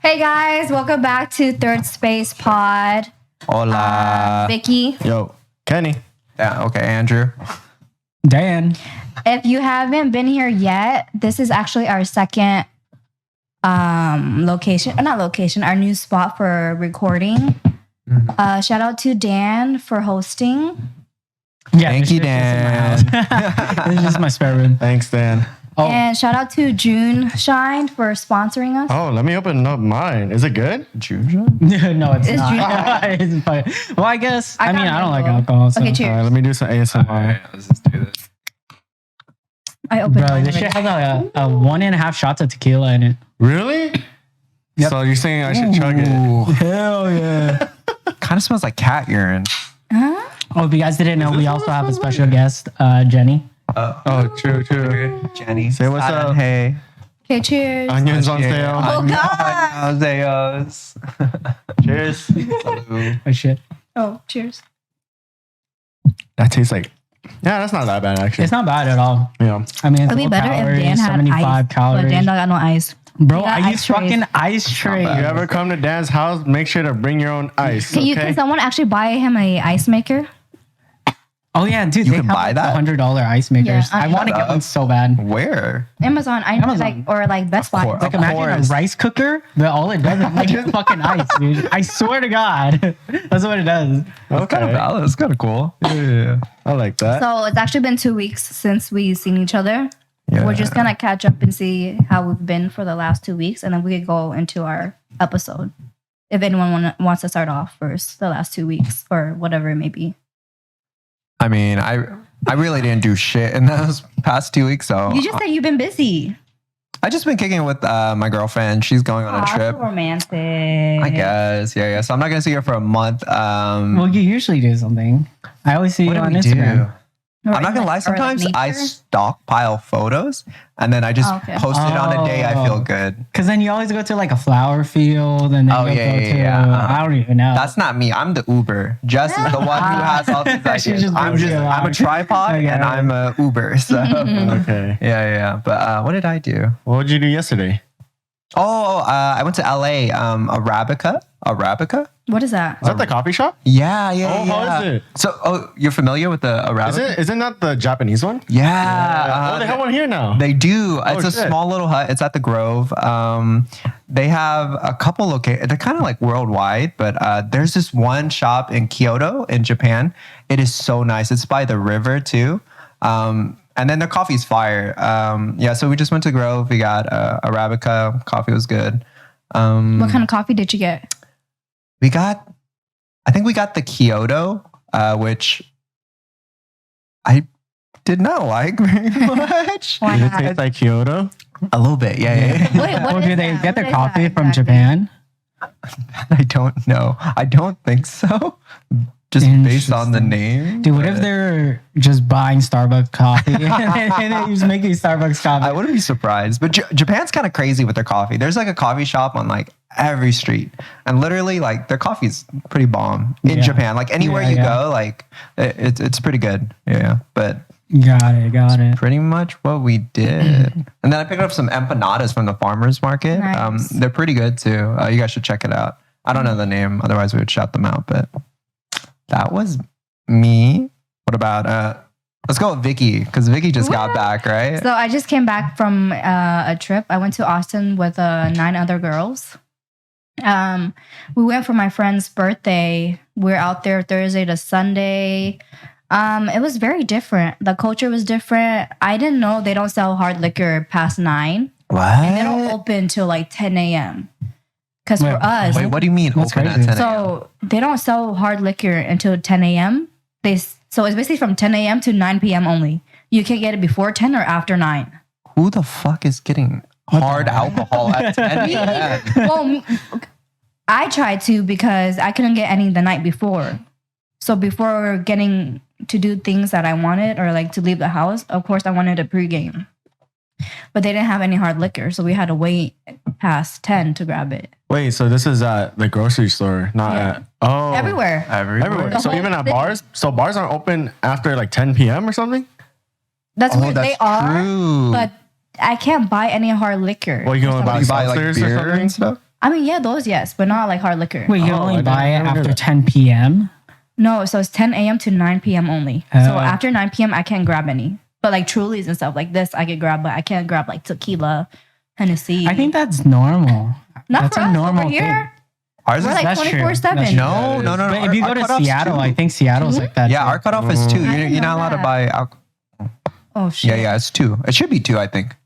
Hey guys, welcome back to Third Space Pod. Hola. Vicky. Yo, Kenny. Yeah, okay, Andrew. Dan. If you haven't been here yet, this is actually our second our new spot for recording. Shout out to Dan for hosting. Yeah, Thank you, Dan. This is just my spare room. Thanks, Dan. Oh, And shout out to June Shine for sponsoring us. Oh, let me open up mine. Is it good? June? no, it's It's not. It's fine. Well, I guess. I got don't like mango. alcohol. So. Okay, All cheers. right, let me do some ASMR. Alright, let's just do this. I opened Bro, mine this shit already. has a 1.5 shots of tequila in it. Really? Yep. So you're saying I should chug it? Ooh, Hell yeah. kind of smells like cat urine. Huh? Oh, if you guys didn't know, we also have a special guest, Jenny. Oh, true. Jenny. Say what's Sada, up. Hey. Okay, cheers. Onions on sale. Oh, God. Zeos. Cheers. Oh, shit. Oh, cheers. That tastes like, yeah, that's not that bad actually. It's not bad at all. Yeah. I mean, it's It'd be low better if calories, Dan had 75 ice. calories. But Dan don't got no ice. Bro, He got I ice use trays. fucking ice tray. If you ever come to Dan's house, make sure to bring your own ice. Can someone actually buy him a ice maker? Oh, yeah, dude. You they can have buy like that? $100 ice makers. Yeah, I want to get one so bad. Where? Amazon, Amazon. or Best Buy. course. Like imagine course. a rice cooker, but all it does is like just fucking ice, dude. I swear to God, that's what it does. That's kind of valid. That's kind of cool. Yeah. I like that. So it's actually been 2 weeks since we've seen each other. Yeah. We're just gonna catch up and see how we've been for the last 2 weeks, and then we could go into our episode. If anyone wants to start off first, the last 2 weeks or whatever it may be. I mean, I really didn't do shit in those past 2 weeks, so You just said you've been busy. I just been kicking it with my girlfriend. She's going on a Aw, trip. so romantic. I guess. Yeah. So I'm not gonna see her for a month. Well, you usually do something. I always see you What do on we Instagram. do? I'm not gonna lie. Sometimes I stockpile photos and then I just Oh, okay. post it on a day I feel Oh. good. Because then you always go to like a flower field and then Oh, you'll yeah, go yeah, to, yeah. I don't even know. That's not me. I'm the Uber. Jess is the one who has all these She ideas. just brings you along. I'm a tripod Okay. and I'm a Uber. So Okay. yeah. But what did I do? What did you do yesterday? Oh, I went to LA. Arabica. What is that? Is that the coffee shop? Yeah. Oh, how is it? So, you're familiar with the Arabica? Isn't that the Japanese one? Yeah. Oh, they have one here now. They do. It's a shit. small little hut. It's at the Grove. They have a couple locations. They're kind of like worldwide, but there's this one shop in Kyoto in Japan. It is so nice. It's by the river too. And then their coffee's fire. Yeah, so we just went to Grove. We got Arabica. Coffee was good. What kind of coffee did you get? I think we got the Kyoto, which I did not like very much. Why Did it not? taste like Kyoto? A little bit, yeah. Wait, what Oh, is do they that? get What their is coffee that from exactly? Japan? I don't know. I don't think so. Just based on the name. Dude, what if but they're just buying Starbucks coffee and they just making Starbucks coffee? I wouldn't be surprised. But Japan's kind of crazy with their coffee. There's like a coffee shop on like every street. And literally like their coffee's pretty bomb in Yeah. Japan. Like anywhere Yeah, you yeah. go, like it's pretty good. Yeah. But Got it. pretty much what we did. And then I picked up some empanadas from the farmer's market. Nice. They're pretty good too. You guys should check it out. I don't know the name. Otherwise we would shout them out. But that was me. What about let's go with Vicky, because Vicky just got back, right? So I just came back from a trip. I went to Austin with 9 other girls. We went for my friend's birthday. We were out there Thursday to Sunday. It was very different. The culture was different. I didn't know they don't sell hard liquor past 9. What? And they don't open till like 10 a.m. Because for us, Wait, what do you mean That's open at crazy. 10 a.m.? so they don't sell hard liquor until 10 a.m. So it's basically from 10 a.m. to 9 p.m. only. You can't get it before 10 or after 9. Who the fuck is getting hard alcohol at 10 a.m.? Well, I tried to because I couldn't get any the night before. So before getting to do things that I wanted or like to leave the house, of course I wanted a pregame. But they didn't have any hard liquor, so we had to wait past 10 to grab it. Wait, so this is at the grocery store, not Yeah. at Everywhere. everywhere. The So whole even at city. bars, so bars aren't open after like 10 p.m. or something. That's Oh, what that's they are, true. but I can't buy any hard liquor. Well, you can only buy you buy like seltzers or beer something. and stuff? I mean, yeah, those yes, but not like hard liquor. Wait, you Oh, I only didn't buy it know after that. 10 p.m.? No, so it's 10 a.m. to 9 p.m. only. So Oh. after 9 p.m. I can't grab any. But like Trulies and stuff like this, I could grab, but I can't grab like tequila, Hennessy. I think that's normal. not that's for a us normal over thing. here. Ours We're is like That's true. 24/7. That's true. no. But if Our- you our go to cutoff's Seattle, two. I think Seattle's like that. Yeah, too. our cutoff is 2. I didn't You're know not allowed to that. buy alcohol. Oh shit. Yeah, it's 2. It should be 2, I think.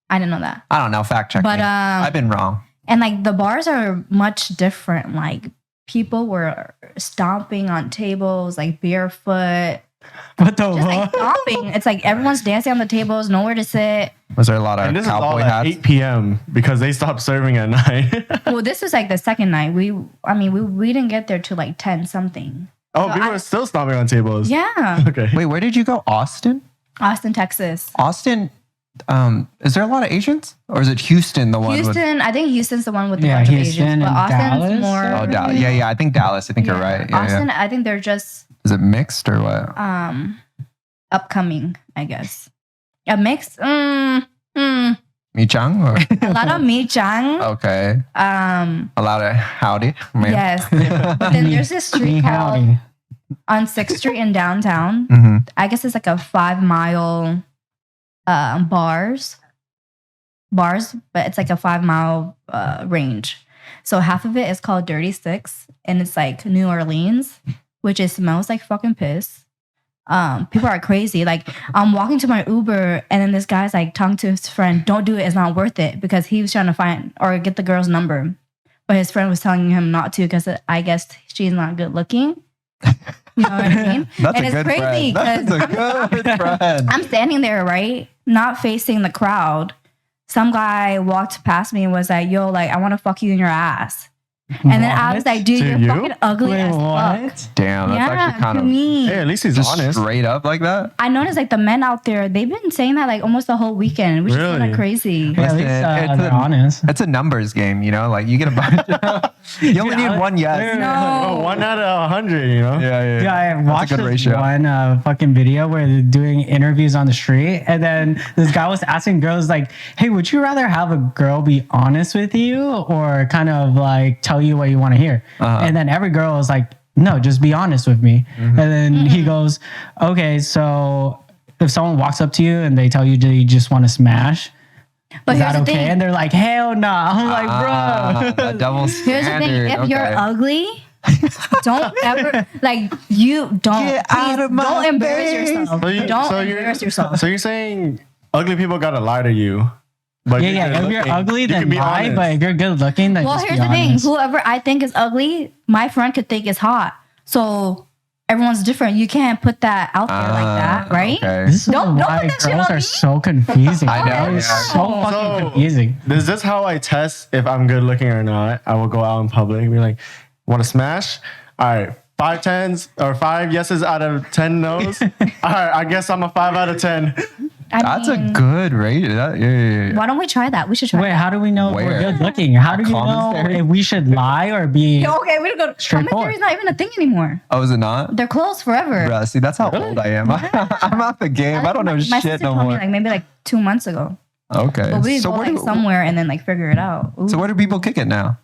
I didn't know that. I don't know. Fact check But me. I've been wrong. and like the bars are much different. Like people were stomping on tables, like barefoot. What the Just like fuck? stomping. It's like everyone's dancing on the tables, nowhere to sit. Was there a lot of And this is all cowboy at hats? 8 p.m. because they stopped serving at 9. Well, this was like the second night. We didn't get there till like 10 something. Oh, So people I- are still stomping on tables. Yeah. Okay. Wait, where did you go? Austin? Austin, Texas. Austin. Is there a lot of Asians, or is it Houston the one? With, Houston, I think Houston's the one with the Yeah, bunch of Houston Asians, but and Austin's Dallas. more. oh, Dallas. Yeah. I think Dallas. I think you're right. Yeah, Austin, yeah. I think they're just Is it mixed or what? upcoming, I guess. A mix. Michang or A lot of mi chang. okay, a lot of howdy. Man. Yes. But then there's this Me street called howdy. on 6th Street in downtown. Mm-hmm. I guess it's like a 5-mile bars, but it's like a 5-mile range. So half of it is called Dirty Six, and it's like New Orleans, which it smells like fucking piss. People are crazy. Like I'm walking to my Uber, and then this guy's like talking to his friend, "Don't do it. It's not worth it," because he was trying to find or get the girl's number, but his friend was telling him not to because I guess she's not good looking. You know what I mean? That's And a it's good crazy friend. That's a good friend. I'm standing there, right? Not facing the crowd. Some guy walked past me and was like, "Yo, like, I want to fuck you in your ass." And then I was What? like, "Dude, To you're you? fucking ugly Wait, as fuck." what? Damn, that's actually Yeah, kind to of me. Hey, at least he's just honest. straight up like that. I noticed like the men out there, they've been saying that like almost the whole weekend, which is kind Really? of crazy. Yeah, at least Listen, it's they're a- honest. It's a numbers game, you know. Like you get a bunch. You only need one yes. No. Oh, 1 out of 100, you know? Yeah. Yeah, I That's watched a good this ratio. one fucking video where they're doing interviews on the street, and then this guy was asking girls like, "Hey, would you rather have a girl be honest with you or kind of like tell you what you want to hear?" Uh-huh. And then every girl was like, "No, just be honest with me." Mm-hmm. And then he goes, "Okay, so if someone walks up to you and they tell you you just want to smash, But is here's that the okay?" thing. And they're like, "Hell no!" I'm like, "Bro." A double Here's the thing. standard. If you're okay. ugly, don't ever like you don't Get please, out of my don't embarrass face. yourself. Don't embarrass yourself. So you're saying ugly people gotta lie to you. But Yeah, good if you're looking, ugly, you then can be lie. honest. But if you're good looking, then Well, just here's be the thing. honest. Whoever I think is ugly, my friend could think is hot. So everyone's different. You can't put that out there like that, right? Okay. This is Don't why put that shit girls on are me. so confusing. I know, It's yeah. so fucking So- confusing. Is this how I test if I'm good looking or not? I will go out in public and be like, want to smash? All right, 5 tens or 5 yeses out of 10 no's. All right, I guess I'm a 5 out of 10. I That's a mean, good rate. Yeah. Why don't we try that? We should try Wait, that. how do we know Where? we're good looking? How do you know Commissary? if we should lie or be? Okay, we go. Straightforward. Commentary is not even a thing anymore. Oh, is it not? They're closed forever. Bruh, see, that's how old I am. I'm out the game. I don't know my shit sister no told me more. like maybe like 2 months ago. Okay. But we So go where like do somewhere and then like figure it out. Ooh. so where do people kick it now?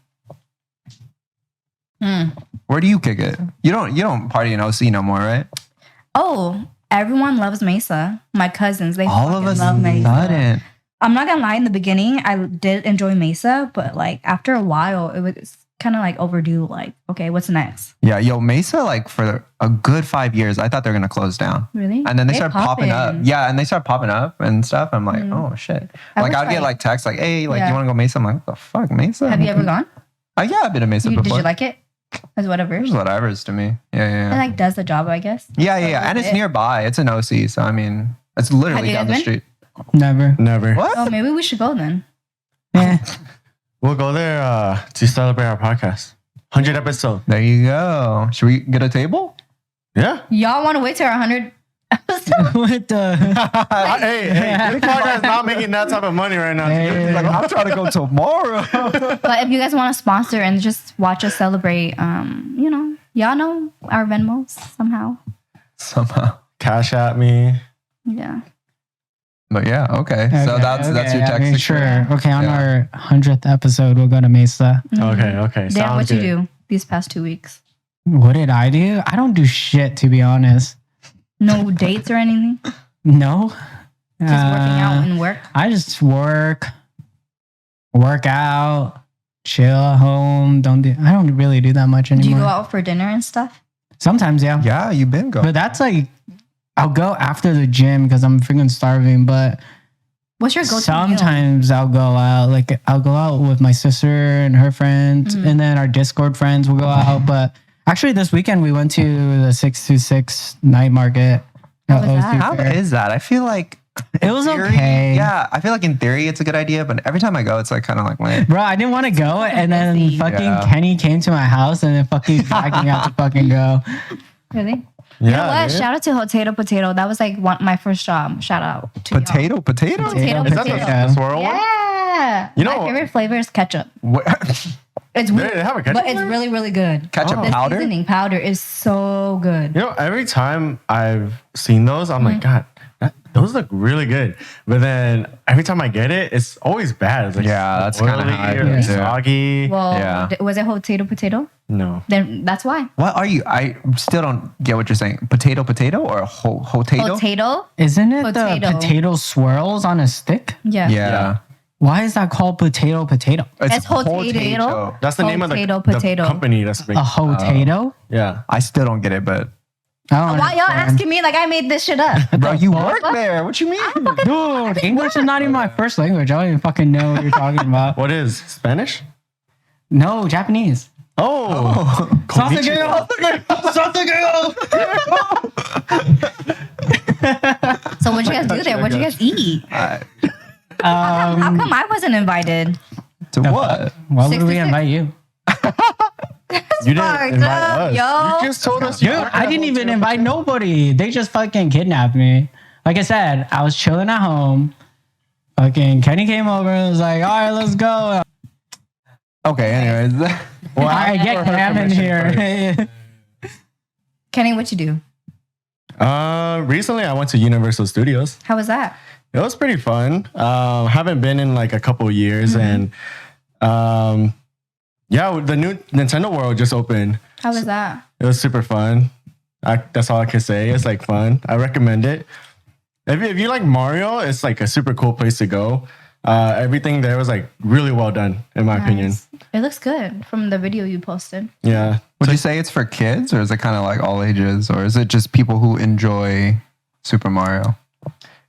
Hmm. Where do you kick it? You don't party in OC no more, right? Oh, everyone loves Mesa. My cousins, they All of fucking a love Mesa. sudden. I'm not gonna lie. In the beginning, I did enjoy Mesa, but like after a while, it was kind of like overdue. Like, okay, what's next? Yeah, yo, Mesa, like for a good 5 years, I thought they were gonna close down. Really? And then they start popping up. poppin'. Yeah, and they start popping up and stuff. I'm like, oh shit. I Like wish I'd get I- like texts like, hey, like Yeah. you wanna go Mesa? I'm like, what the fuck, Mesa? Have you ever gone? Yeah, I've been to Mesa Did before. you like it? As whatever. It's whatever's to me. Yeah. It like does the job, I guess. Yeah. a And it's bit. nearby. It's an OC. So I mean, it's literally you down guys the been? street. Never. Never. What? Oh, maybe we should go then. Yeah. We'll go there to celebrate our podcast. 100 episode. There you go. Should we get a table? Yeah. Y'all want to wait till our 100 episode? What the? Hey, this podcast is not making that type of money right now. Hey. Like, I'm trying to go tomorrow. But if you guys want to sponsor and just watch us celebrate, y'all know our Venmos somehow. Somehow. Cash at me. Yeah. But yeah, okay. So that's your I text. mean, sure. Okay, on our 100th episode, we'll go to Mesa. Okay. Dan, Sounds what'd you good. do these past 2 weeks? What did I do? I don't do shit, to be honest. No dates or anything? No. Just working out and work? I just work out, chill at home. I don't really do that much anymore. Do you go out for dinner and stuff? Sometimes, yeah. Yeah, you've been going. But that's like, I'll go after the gym because I'm freaking starving. But What's your go-to meal? sometimes I'll go out. Like, I'll go out with my sister and her friends, and then our Discord friends will go out. But actually, this weekend we went to the 626 night market. How was that? How is that? I feel like It was theory, okay. Yeah, I feel like in theory it's a good idea, but every time I go, it's like kind of like lame. Bro, I didn't want to go, and then busy. fucking Yeah. Kenny came to my house and then fucking dragged me out to fucking go. Really? Yeah, You know what? dude. Shout out to Potato. That was like my first job. Shout out to y'all. Potato. Potato. Is that the swirl one? Yeah. You know- my favorite flavor is ketchup. What? It's They weird, have a ketchup but it's flavor? really, really good. Ketchup The powder? seasoning powder is so good. You know, every time I've seen those, I'm like, God, those look really good. But then every time I get it, it's always bad. It's like Yeah, that's kinda oily how I or feel, too. soggy. Well, Yeah. was it potato? No. Then that's why. What are you? I still don't get what you're saying. Potato or potato? Potato? Isn't it Potato. the potato swirls on a stick? Yeah. Yeah. Why is that called potato? It's potato. That's the name of the Potato. company that's making A potato? Yeah. I still don't get it, but I don't Why y'all understand. asking me like I made this shit up? bro, you work there. What you mean? Dude, English is not even my first language. I don't even fucking know what you're talking about. What is Spanish? No, Japanese. Oh. Konnichiwa. So what'd you guys do there? What'd you guys eat? How come I wasn't invited? To what? Why would we 66. invite you? You didn't fucked invite up, us. yo. You just told us. Dude, I didn't even invite nobody. They just fucking kidnapped me. Like I said, I was chilling at home. Fucking Kenny came over and was like, all right, let's go. Okay, anyways. Well, I get Cam in here. Kenny, what you do? Recently I went to Universal Studios. How was that? It was pretty fun. Haven't been in like a couple years, and yeah, the new Nintendo World just opened. How was that? It was super fun. That's all I can say. It's like fun. I recommend it. If you like Mario, it's like a super cool place to go. Everything there was like really well done, in my opinion. Nice. It looks good from the video you posted. Yeah. Would you say it's for kids or is it kind of like all ages or is it just people who enjoy Super Mario?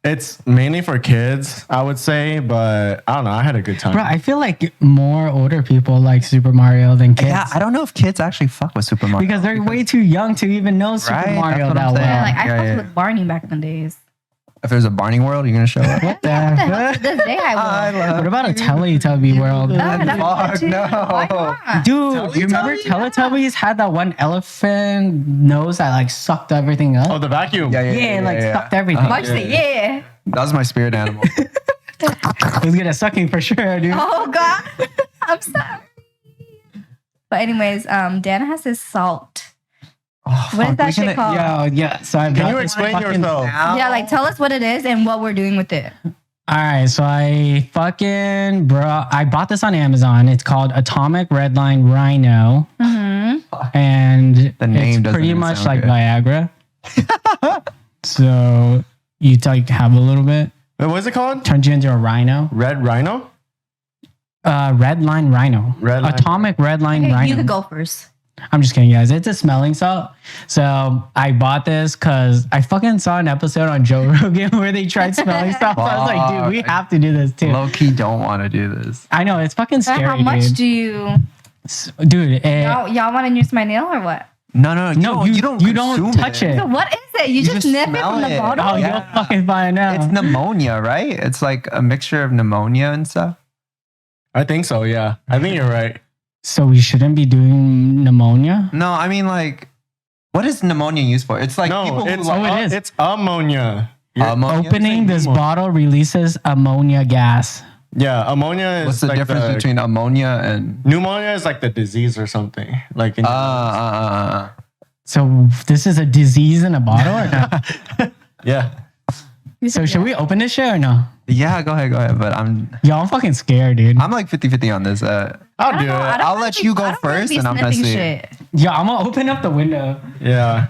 It's mainly for kids, I would say, but I don't know. I had a good time. Bro, I feel like more older people like Super Mario than kids. Yeah, I don't know if kids actually fuck with Super Mario. Because they're way too young to even know Super Right? Mario That's what that I'm well. saying. Yeah, like I Yeah, fucked yeah. with Barney back in the days. If there's a Barney World, you're going to show up? What the To heck? this day I will. What about a Teletubby world? That'd be Fuck, good too. no. Why not? Dude, you remember Teletubbies had that one elephant nose that like sucked everything up? Oh, the vacuum. Yeah, like sucked everything. Why'd you say yeah? That was my spirit animal. It was good at sucking for sure, dude. Oh God, I'm sorry. But anyways, Dana has this salt. What is that shit called? Yeah. So I've Can got you this explain fucking- yourself? Yeah, like tell us what it is and what we're doing with it. All right, so I bought this on Amazon. It's called Atomic Redline Rhino, and The name it's doesn't pretty even much sound like good. Viagra. So you like have a little bit, Wait, what is it called? turns you into a rhino. Red Rhino? Redline Rhino. Redline. Atomic Redline Okay, Rhino. you could go first. I'm just kidding, guys. It's a smelling salt. So I bought this because I fucking saw an episode on Joe Rogan where they tried smelling salt. So I was like, dude, we have to do this too. Low key don't want to do this. I know it's fucking So scary, how much dude. do you Dude, y'all want to use my nail or what? No, you don't don't consume touch it. So what is it? You just just nip it smell from the it. bottle? Oh, Yeah. you'll fucking find out. It's pneumonia, right? It's like a mixture of pneumonia and stuff. I think so, yeah. I think you're right. So we shouldn't be doing pneumonia? No, I mean like, what is pneumonia used for? It's like No, people it's, who like it is. it's ammonia. ammonia. Opening this bottle releases ammonia gas. Yeah, ammonia is What's the like difference between ammonia and? pneumonia is like the disease or something. Like in So this is a disease in a bottle or not? yeah. So should we open this shit or no? Yeah, go ahead. But I'm Fucking scared, dude. like 50-50 on this. I'll do it. I'll let you go first, and I'm gonna see. Shit. I'm gonna open up the window. Yeah.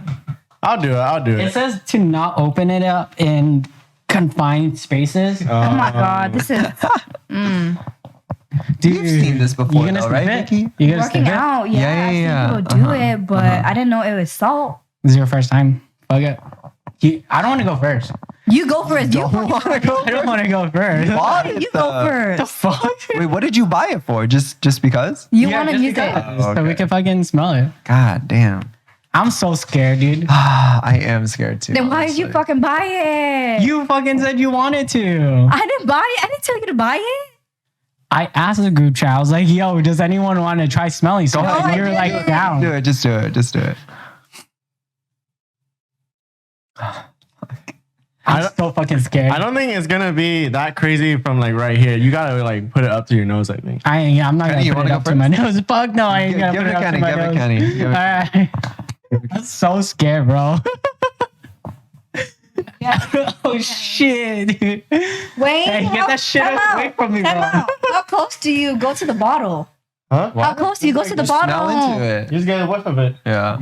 I'll do it. It says to not open it up in confined spaces. Oh my god, this is Dude, You've seen this before, you gonna though, sniff right, it? Vicky? You gonna working sniff it? out. Yeah, Yeah, yeah, I see people do it, but I didn't know it was salt. This is your first time. Fuck it. I don't want to go first. You go first. You Don't wanna go. I don't want to go first. Bought it, You go though. The first. fuck? Wait, what did you buy it for? Just because? You Yeah, want to just use because. it? Oh, So we okay. can fucking smell it. God damn. I'm so scared, dude. I am scared too. Then why did you honestly. fucking buy it? You fucking said you wanted to. I didn't buy it. I didn't tell you to buy it. I asked the group chat. I was like, "Yo, does anyone want to try smelling something?" ahead. And you were I like, didn't. "Down." Do it. Just do it. Just do it. I'm so fucking scared. I don't think it's gonna be that crazy from like right here. You gotta like put it up to your nose, I think. I'm not Kenny, you gonna put wanna it up go to my nose. Fuck no, I ain't gonna Give put it it a up Kenny. to my Give it nose. a Kenny. Give it- All right. I'm so scared, bro. Yeah. Oh shit, dude. Wait. Hey, get that shit time out. away from me, Time bro. out. How close do you go to the bottle? Huh? How close do you go to the Smell bottle? into it. You just get a whiff of it. Yeah.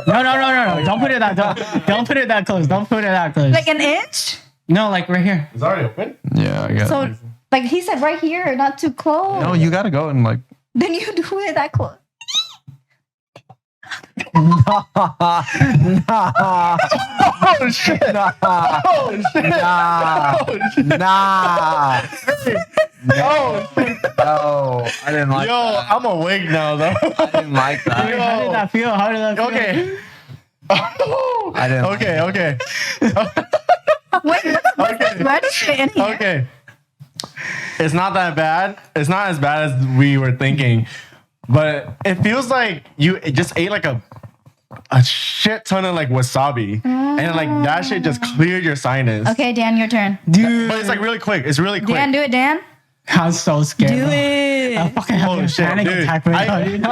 No. Don't put it that. Don't put it that close. Don't put it that close. Like an inch? No, like right here. It's already open. Yeah. I got So, it. like he said, right here, not too close. No, you gotta go and like. Then you do it that close. Nah. Oh shit! Nah. Oh shit! Nah. Nah. Oh shit! No. I didn't like Yo, that. I'm awake now though. I didn't like that. Yo. How did that feel? How did that feel? Okay. I didn't. like Okay. Okay. Wait, what's this red shit in here? Okay. It's not that bad. It's not as bad as we were thinking, but it feels like you just ate like a shit ton of like wasabi, and like that shit just cleared your sinus. Okay, Dan, your turn. Dude, But it's like really quick. It's really quick. Dan, do it, Dan. I'm so scared. Do bro. it. I'm fucking having Holy a shit, panic dude. attack right now, I dude.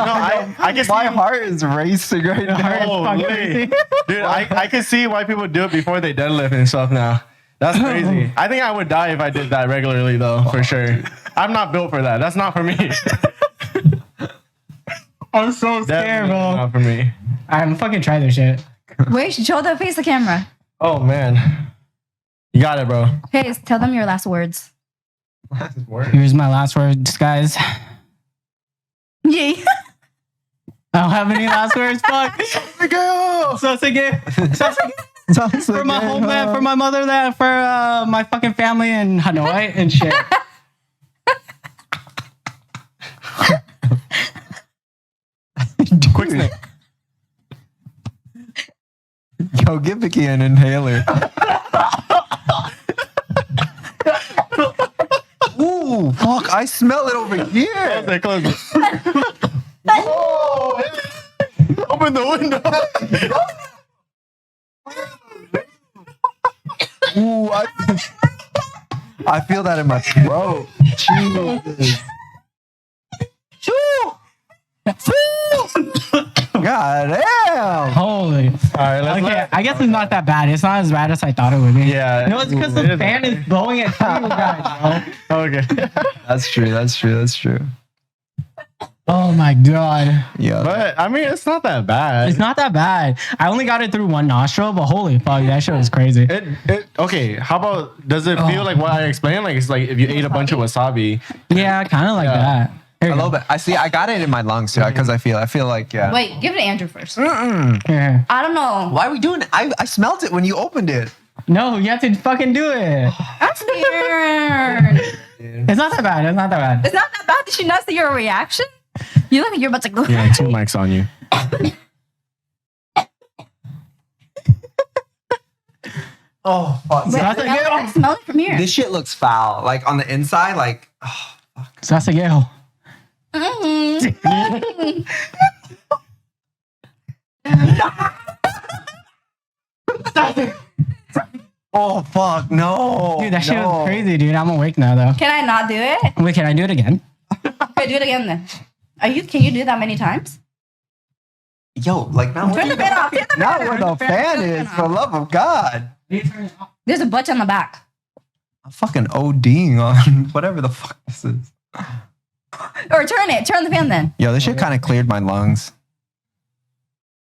can see My heart is racing right now. Oh, fucking really? crazy. Dude, I can see why people do it before they deadlift and stuff now. That's crazy. I think I would die if I did that regularly, though, for sure. I'm not built for that. That's not for me. I'm so scared, Definitely bro. not for me. I'm fucking try this shit. Wait, show the face the camera. Oh, man. You got it, bro. Okay, tell them your last words. Here's my last words, guys. Yeah. I don't have any last words. Fuck. So again. Sounds For my homeland, for my motherland, for my fucking family in Hanoi and shit. Quick snake. Yo, give Vicky an inhaler. Ooh, fuck! I smell it over Close here. it, close it. Whoa! Open the window. Ooh, I feel that in my throat. Jesus. God damn. Holy. All right, let's Okay, I guess it's not that bad. It's not as bad as I thought it would be. Yeah. No, it's because the fan is blowing at you guys, bro. Okay. That's true. That's true. That's true. Oh my god. Yeah. But, I mean, it's not that bad. It's not that bad. I only got it through one nostril, but holy fuck, that shit was crazy. Okay, how about, does it feel like what I explained? Like, it's like if you ate a bunch of wasabi. Yeah, kind of like Yeah. that. Here a you little go. bit. I see. I got it in my lungs too, because I feel like yeah. Wait, give it to Andrew first. Here. I don't know. Why are we doing it? I smelled it when you opened it. No, you have to fucking do it. I'm scared. It's not that bad. It's not that bad. It's not that bad. Did you not see your reaction? You look like you're about to go. Yeah, 2 mics on you. Oh fuck! Wait, That's a smell, good- it, smell it from here. This shit looks foul. Like on the inside, like Sasageo. Mhm. oh fuck no. Dude, that shit no. was crazy, dude. I'm awake now, though. Can I not do it? Wait, can I do it again? Okay, do it again then. Can you do that many times? Yo, like now Turn the fan off. Turn the Not fan where off. the fan is, for the love of God. There's a butch on the back. I'm fucking ODing on whatever the fuck this is. Or turn it. Turn the fan then. Yo, this shit kind of cleared my lungs.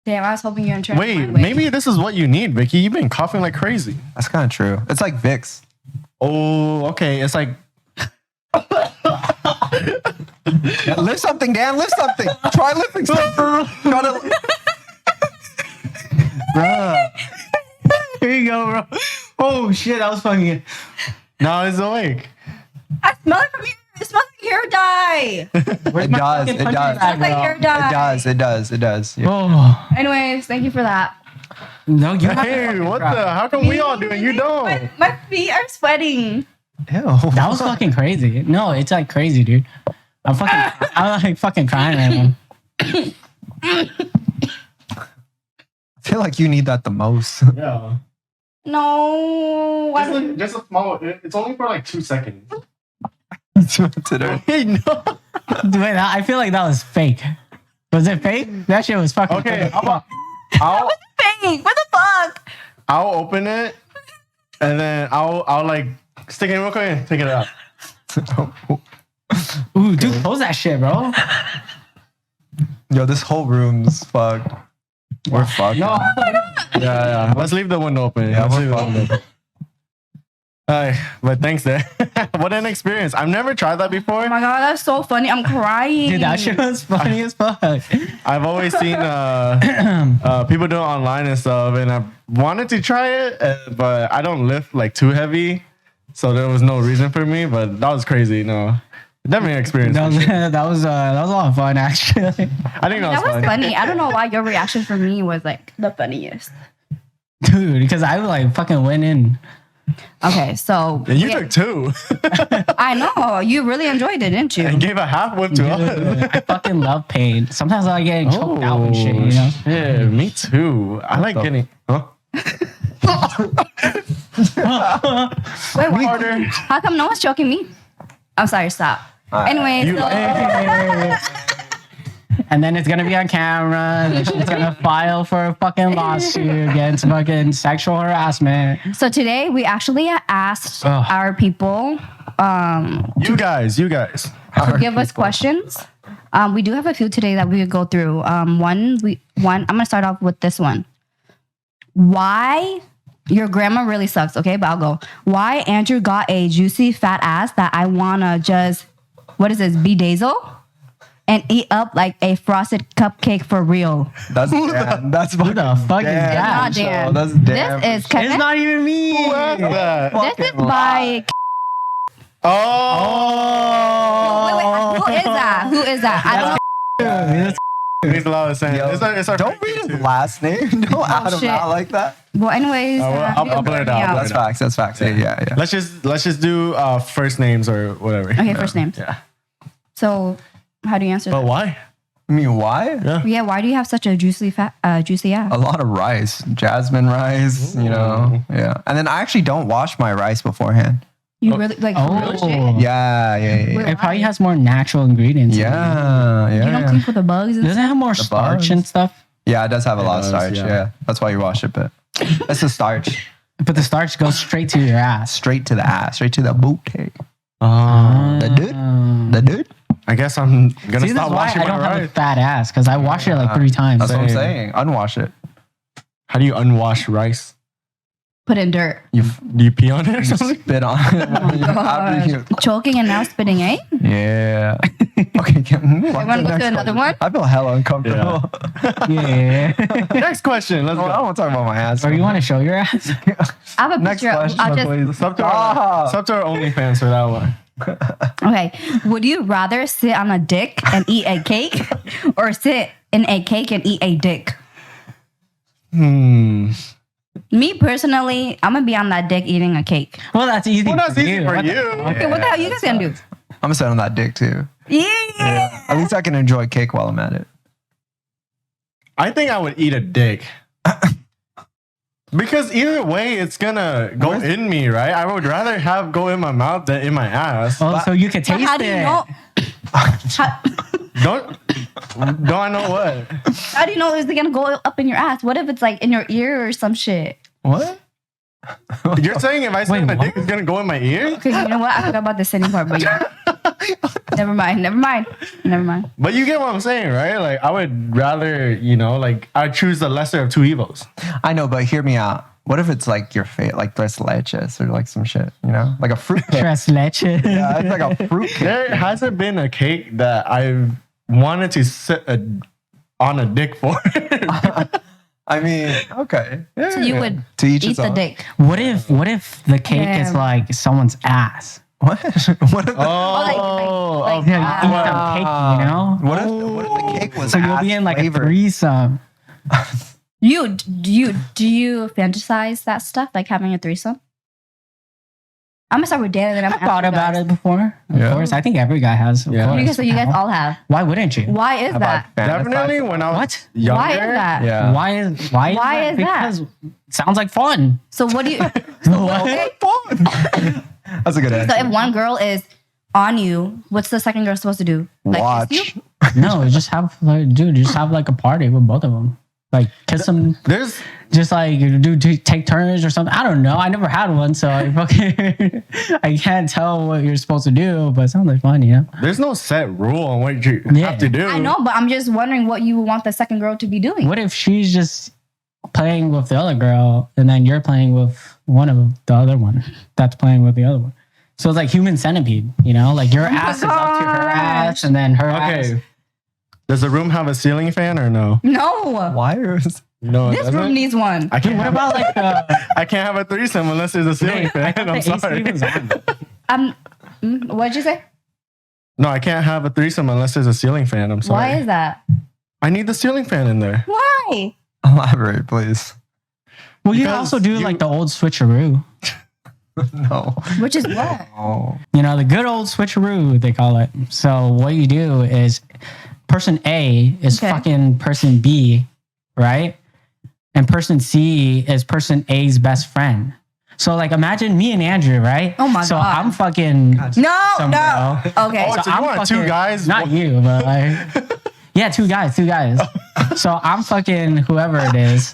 Damn, I was hoping you were turn Wait, it my way. maybe this is what you need, Vicky. You've been coughing like crazy. That's kind of true. It's like Vicks. Oh, okay. It's like Yeah, lift something, Dan. Lift something. Try lifting something. Bruh. Here you go, bro. Oh shit, that was funny. now it's awake. I smell it from here. It smells like hair dye. It does. It does. It smells like hair dye. It does. It does. It does. Yeah. Oh Anyways, thank you for that. no, you have Hey, what the? How come we all do it? You don't. My feet are sweating. Ew. That was fucking crazy. No, it's like crazy, dude. I'm like fucking crying right now. I feel like you need that the most. Yeah. No. Just a small. It's only for like 2 seconds. Today. Hey, no. Wait, I feel like that was fake. Was it fake? That shit was fucking Okay, fake. I'll Fake. What the fuck? I'll open it, and then I'll like stick it in real quick and take it out. Ooh, dude, close that shit, bro. Yo, this whole room's fucked. We're fucked. No. Yeah. Let's leave the window open. Yeah, Let's we're leave the fucked. window open. But thanks, there. What an experience! I've never tried that before. Oh my god, that's so funny. I'm crying. Dude, that shit was funny as fuck. I've always seen people do it online and stuff, and I wanted to try it, but I don't lift like too heavy, so there was no reason for me. But that was crazy. No, definitely an experience. That was a lot of fun, actually. I think that That was was fun. funny. I don't know why your reaction for me was like the funniest. Dude, because I like fucking went in. Okay, so And you took 2 I know you really enjoyed it, didn't you? and gave a half whip to us. I fucking love pain. Sometimes I get choked out and shit, you know? Yeah, me too. I like getting. Huh? Wait, what? How come no one's choking me? I'm sorry, stop. Anyway, You- And then it's gonna be on camera. And she's gonna file for a fucking lawsuit against fucking sexual harassment. so today we actually asked Ugh. our people You guys. to give us questions. We do have a few today that we could go through. One. I'm gonna start off with this one. Why your grandma really sucks? Okay, but I'll go. Why Andrew got a juicy fat ass that I wanna just bedazzle and eat up like a frosted cupcake for real? That's Dan. That's Who the fuck is Dan. that? Not Dan. That's Dan. This is It's Kevin. not even me. This is by. Oh. Wait, who is that? Who is that? I don't know. Makes a lot of sense. Yo, It's our don't read his last name. Don't add him shit. out like that. Well, anyways, I'll blur it out. That's facts. That's facts. Yeah. Let's just do first names or whatever. Okay, first names. Yeah. So, how do you answer But that? why? I mean, why? Yeah, why do you have such a juicy ass? A lot of rice, jasmine rice, you know. Yeah. And then I actually don't wash my rice beforehand. You really like Oh. real shit? Yeah. Wait, It probably has more natural ingredients. Yeah. You don't clean for the bugs and Doesn't it stuff? have more starch bugs. and stuff? Yeah, it does have a lot of does, starch. yeah. Yeah. That's why you wash it, but it's the starch. But the starch goes straight to your ass. Straight to the ass, straight to the booty. Uh, The dude? The dude? I guess I'm gonna See, stop that's why washing I my don't have a rice. fat ass, because I wash it like 3 times. That's what I'm Same. saying. Unwash it. How do you unwash rice? Put in dirt. You Do you pee on it or something? spit on it. After you- Choking and now spitting, eh? Yeah. Okay. You want to go to another one? I feel hella uncomfortable. Yeah. Next question. Let's I go. don't want to talk about my ass. Or you want to show your ass? I have a Next picture. question, I'll just, please. Sub to Stop. our OnlyFans for that one. okay. Would you rather sit on a dick and eat a cake or sit in a cake and eat a dick? Me personally, I'm going to be on that dick eating a cake. Well, that's easy. Well, that's for easy you. for What the- you. Okay, what the hell you guys going to do? I'm gonna sit on that dick too. Yeah. At least I can enjoy cake while I'm at it. I think I would eat a dick. Because either way, it's gonna go in me, right? I would rather have go in my mouth than in my ass. Oh, so you can But taste how do you it. know? Don't I know what? How do you know it's gonna go up in your ass? What if it's like in your ear or some shit? What? You're saying if I suck Wait, my what? dick, it's gonna go in my ear? Okay, you know what? I forgot about the sitting part, but yeah. Never mind. But you get what I'm saying, right? Like, I would rather, like, I choose the lesser of two evils. I know, but hear me out. What if it's like your fate, like tres leches or like some shit, like a fruit cake? Tres leche. Yeah, it's like a fruit cake. There hasn't been a cake that I've wanted to sit on a dick for. I mean, okay. Yeah, So you would to each eat his the own. dick. What if the cake is Damn. like someone's ass? What? What if the, like, Yeah, you eat some cake, what if the cake was So you'll be in like a threesome. Do you fantasize that stuff, like having a threesome? I'm gonna start with Dan, and then I'm I thought about it before. Of Yeah. course, I think every guy has. Of Yeah. course. So you guys all have. Why wouldn't you? Why is that? Definitely when I was What? younger. Why is that? Yeah. Why is Why that? is that? Because it sounds like fun. So what do you? What? That's a good So answer. if one girl is on you, what's the second girl supposed to do? Like kiss Watch. you? No, just have like a party with both of them. Like kiss them, There's just like take turns or something. I don't know. I never had one, so I can't tell what you're supposed to do. But it sounds like fun, there's no set rule on what you Yeah. have to do. I know, but I'm just wondering what you would want the second girl to be doing. What if she's just playing with the other girl, and then you're playing with one of the other one that's playing with the other one? So it's like human centipede, like your ass is up to her ass, and then her ass. Okay. Does the room have a ceiling fan or no? No, Wires. No, it this doesn't. room needs one. I can't What have about like I can't have a threesome unless there's a ceiling I fan. thought I'm the AC sorry. was on. What'd you say? No, I can't have a threesome unless there's a ceiling fan. I'm sorry. Why is that? I need the ceiling fan in there. Why? Elaborate, please. Well, you can Because also do you- like the old switcheroo. No. Which is what? Oh. The good old switcheroo, they call it. So what you do is person A is Okay. fucking person B, right? And person C is person A's best friend. So like imagine me and Andrew, right? Oh my so God. I'm fucking No, some no. girl. Okay. Oh, so you I'm want two guys? Not you, but like yeah, two guys. So I'm fucking whoever it is.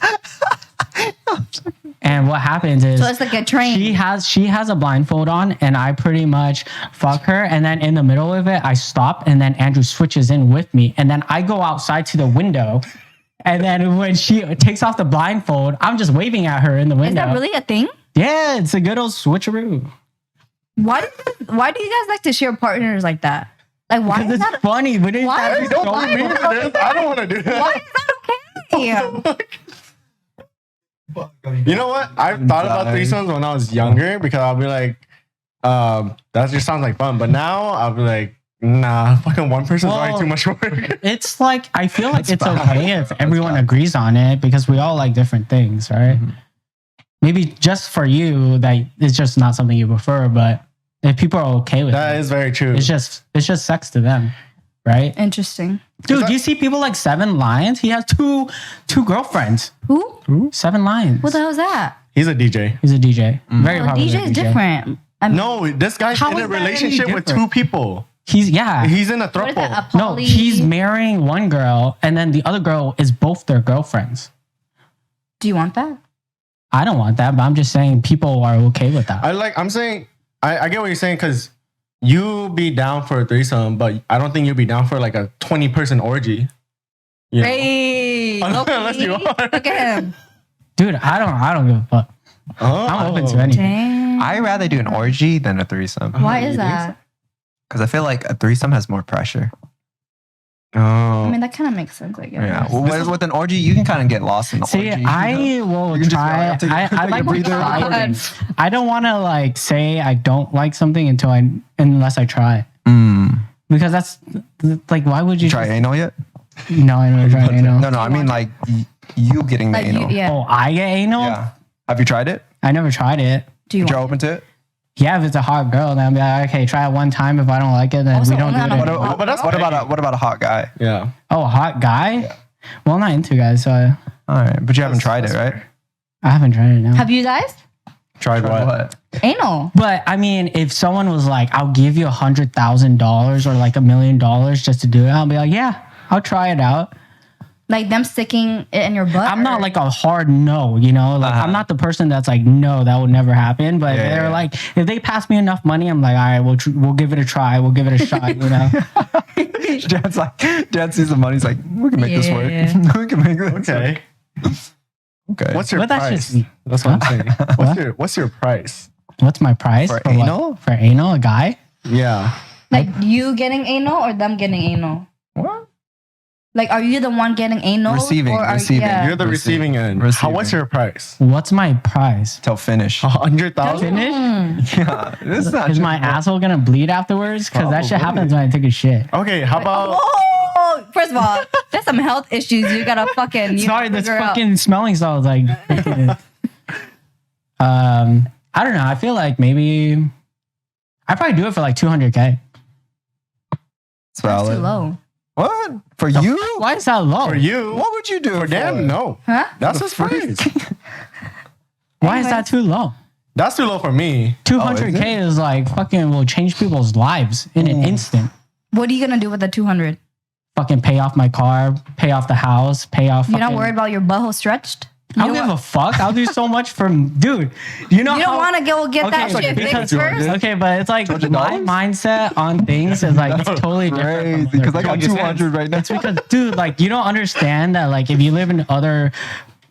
And what happens is So it's like a train. she has a blindfold on, and I pretty much fuck her, and then in the middle of it I stop, and then Andrew switches in with me, and then I go outside to the window, and then when she takes off the blindfold, I'm just waving at her in the Is window. that really a thing? Yeah, it's a good old switcheroo. Why do you guys like to share partners like that? Like why Because is it's that? funny, but it's Why not is so why is weird. that I don't want to do that. Why is that okay? You know what? I thought about threesomes when I was younger because I'll be like, that just sounds like fun. But now I'll be like, nah, fucking one person's already too much work. It's like I feel like it's okay if everyone agrees on it because we all like different things, right? Maybe just for you that it's just not something you prefer, but if people are okay with That it, is very true. it's just sex to them, right? Interesting. Dude, do you see people like Seven Lions? He has two girlfriends. Who? Seven Lions. What the hell is that? He's a DJ. He's a DJ. Very Oh, popular DJ is different. No, this guy's How in is a that any relationship with two different? people. He's He's in a What is that? throuple. A no, poly- he's marrying one girl, and then the other girl is both their girlfriends. Do you want that? I don't want that, but I'm just saying people are okay with that. I'm saying, I get what you're saying because you be down for a threesome, but I don't think you'd be down for like a 20-person orgy. You know? Hey, Unless you are. Look at him. Dude, I don't give a fuck. Oh. I'm open to anything. Dang. I'd rather do an orgy than a threesome. Why You is think that? Because I feel like a threesome has more pressure. Oh. I mean, that kind of makes sense. I guess. Yeah. Well, with an orgy, you can kind of get lost in the See, orgy. I will You can just try. go out, take I a like to breather. try Oh, things. I don't want to like say I don't like something unless I try. Because that's like, why would you Try just- anal yet? No, I never tried anal. No, I mean like you getting the Like you, anal. yeah. Oh, I get anal? Yeah. Have you tried it? I never tried it. Do you You're want? open to it? Yeah, if it's a hot girl, then I'll be like, okay, try it one time. If I don't like it, then Also, we don't do it only on a- anymore. but that's What about a hot guy? Yeah. Oh, a hot guy? Well, I'm not into guys, so I All right, but you haven't tried it, right? haven't tried it now. Have you guys? Tried what? Anal. But I mean, if someone was like, I'll give you $100,000 or like $1 million just to do it, I'll be like, yeah, I'll try it out. Like them sticking it in your butt? I'm not or- like a hard no, you know. Like I'm not the person that's like no, that would never happen. But Yeah, they're yeah. like, if they pass me enough money, I'm like, all right, we'll give it a try. We'll give it a shot, you know. Dad sees the money. He's like, we can make this work. Yeah. We can make this Okay. work. Okay. What's your But that's price? just me. That's what I'm saying. What's your price? What's my price For what? anal? For anal, a guy? Yeah. Like you getting anal or them getting anal? What? Like, are you the one getting anal? Receiving, or are, receiving. Yeah. You're the receiving end. Receiving. What's your price? What's my price? Till finish. 100,000. Finish? Yeah. This is not Is just my asshole gonna bleed afterwards? Because that shit Probably. happens when I take a shit. Okay, how about Oh, first of all, there's some health issues you gotta fucking. Sorry, this figure out. fucking smelling salts like. I don't know. I feel like maybe I probably do it for like 200K. It's That's valid. too low. What? For you? Why is that low? for you? What would you do For them? No. Huh? That's his price. Why is that too low? That's too low for me. 200K is like fucking will change people's lives in an instant. What are you gonna do with the 200? Fucking pay off my car, pay off the house, pay off. You're not fucking- worried about your butthole stretched? I don't give a fuck. I'll do so much for dude. You know You don't how- want to go get that Okay, shit because- fixed first? Okay, but it's like $200? my mindset on things is like it's totally different. Crazy. from Because I other got people's. 200 right now. It's because, dude, like you don't understand that. Like if you live in other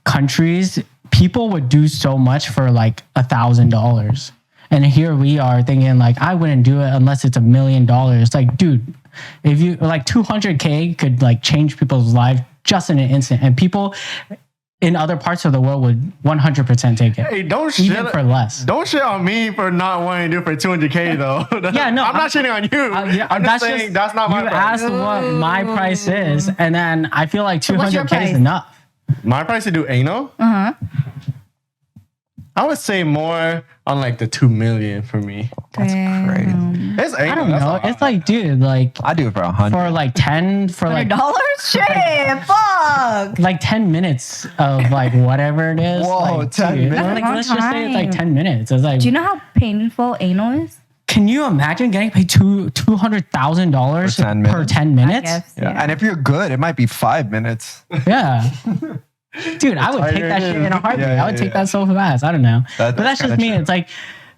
countries, people would do so much for like $1,000, and here we are thinking like I wouldn't do it unless it's $1 million. Like, dude, if you like 200K could like change people's lives just in an instant, and people in other parts of the world would 100% take it, Hey, don't even shit. for less. Don't shit on me for not wanting to do it for 200K though. Yeah, no, I'm not shitting on you. Yeah, I'm just saying that's not my you price. asked what my price is, and then I feel like what's your 200K is price? enough. My price to do anal? Uh-huh. I would say more on like the 2 million for me. That's crazy. It's anal. I don't that's know. all. It's like, dude, like I do it for 100. for like 10 for like $100? Shit, fuck. like 10 minutes of like whatever it is. Whoa, like, 10 dude, minutes? Like, Long let's just say it's like time. 10 minutes. It's like, Do you know how painful anal is? can you imagine getting paid $200,000 For 10 per minutes? 10 I minutes? guess. Yeah. And if you're good, it might be 5 minutes. Yeah. Dude, I would take that shit in a heartbeat. Yeah, I would yeah, take yeah. that so fast. I don't know. That- But that's that's just me. kinda It's like